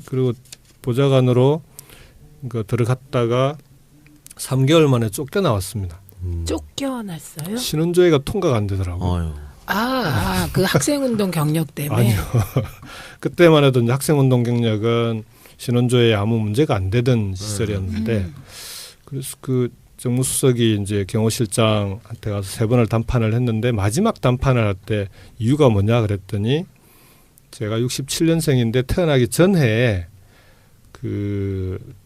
그리고 보좌관으로 들어갔다가 3개월 만에 쫓겨나왔습니다. 쫓겨났어요? 신원조회가 통과가 안 되더라고요. 그 학생운동 경력 때문에? 아니요. 그때만 해도 학생운동 경력은 신원조회에 아무 문제가 안 되던 시절이었는데 그래서 그 정무수석이 이제 경호실장한테 가서 3번을 담판을 했는데 마지막 담판을 할 때 이유가 뭐냐 그랬더니 제가 67년생인데 태어나기 전에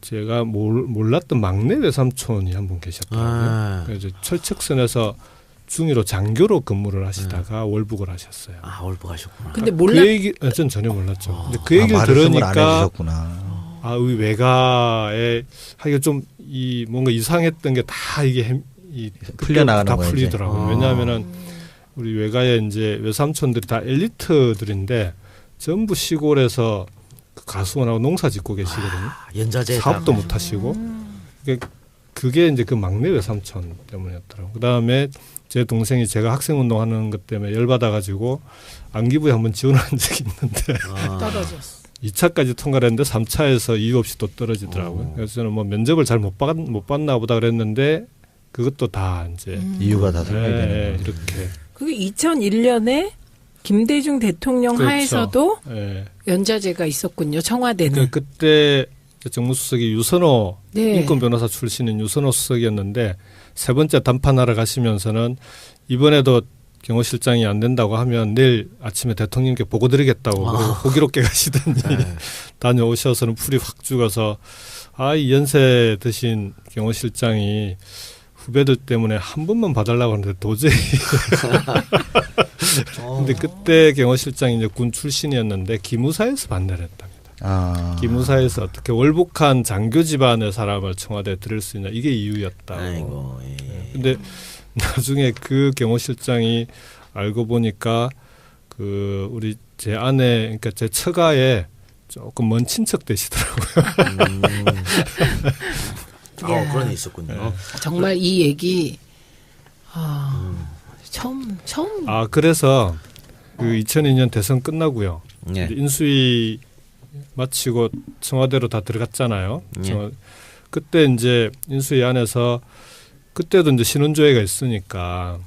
제가 몰랐던 막내 외삼촌이 한 분 계셨더라고요. 그래서 철책선에서 중위로 장교로 근무를 하시다가 월북을 하셨어요. 월북 하셨구나. 근데 그 얘기 전 전혀 몰랐죠. 근데 그 얘기를 들으니까 우리 외가에 하기가 좀 뭔가 이상했던 게 다 이게 풀려나가는 다 풀리더라고요. 왜냐하면은 우리 외가에 이제 외삼촌들이 다 엘리트들인데 전부 시골에서 가수원하고 농사 짓고 계시거든요. 연자제 사업도 못 하시고 그게 이제 그 막내 외삼촌 때문이었더라고요. 그다음에 제 동생이 제가 학생운동하는 것 때문에 열받아가지고 안기부에 한번 지원한 적이 있는데 떨어졌어. 2차까지 통과를 했는데 3차에서 이유 없이 또 떨어지더라고요. 그래서 저는 뭐 면접을 잘 못 봤나 보다 그랬는데 그것도 다 이제 이유가 다 설명이 되는 거예요. 이렇게. 그게 2001년에 김대중 대통령 그렇죠. 하에서도 연자제가 있었군요. 청와대는. 그때 정무수석이 유선호 인권 변호사 출신인 유선호 수석이었는데 3번째 담판하러 가시면서는 이번에도 경호실장이 안 된다고 하면 내일 아침에 대통령께 보고 드리겠다고 호기롭게 가시더니 다녀오셔서는 풀이 확 죽어서 이 연세 드신 경호실장이 후배들 때문에 한 번만 봐달라고 하는데 도저히 근데 그때 경호실장이 이제 군 출신이었는데 기무사에서 반대를 했답니다. 기무사에서 어떻게 월북한 장교 집안의 사람을 청와대에 들일 수 있냐 이게 이유였다고. 근데 나중에 그 경호실장이 알고 보니까 우리 제 아내 그러니까 제 처가에 조금 먼 친척 되시더라고요. 그런 게 있었군요. 정말 이 얘기 처음. 그래서 그 2002년 대선 끝나고요. 인수위 마치고 청와대로 다 들어갔잖아요. 그때 이제 인수위 안에서 그때도 이제 신원조회가 있으니까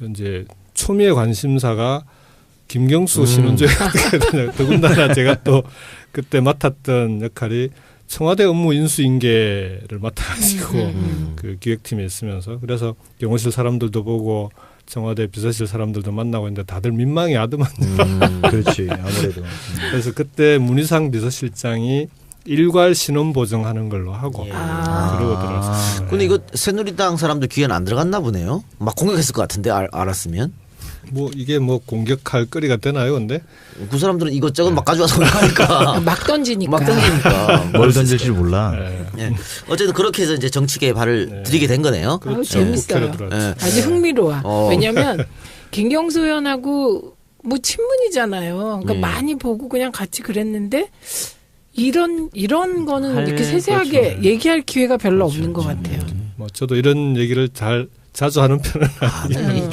이제 초미의 관심사가 김경수 신원조회가 어떻게 되냐. 더군다나 제가 또 그때 맡았던 역할이 청와대 업무 인수인계를 맡아가지고 그 기획팀에 있으면서 그래서 경호실 사람들도 보고 청와대 비서실 사람들도 만나고 있는데 다들 민망해 하더만. 그렇지 아무래도. 그래서 그때 문희상 비서실장이 일괄 신원 보정하는 걸로 하고 그러고 들어왔어요. 근데 이거 새누리당 사람들 귀에는 안 들어갔나 보네요. 막 공격했을 것 같은데 알았으면. 이게 공격할 거리가 되나요, 근데? 그 사람들은 이것저것 막 가져와서 공격하니까. 막 던지니까. 뭘 던질지 몰라. 어쨌든 그렇게 해서 이제 정치계에 발을 들이게 된 거네요. 그렇죠. 재밌어요. 아주 흥미로워. 왜냐하면 김경수 의원하고 친문이잖아요. 그러니까 많이 보고 그냥 같이 그랬는데 이런 거는 이렇게 세세하게 얘기할 기회가 별로 없는 것 같아요. 저도 이런 얘기를 자주 하는 편은 아니에요.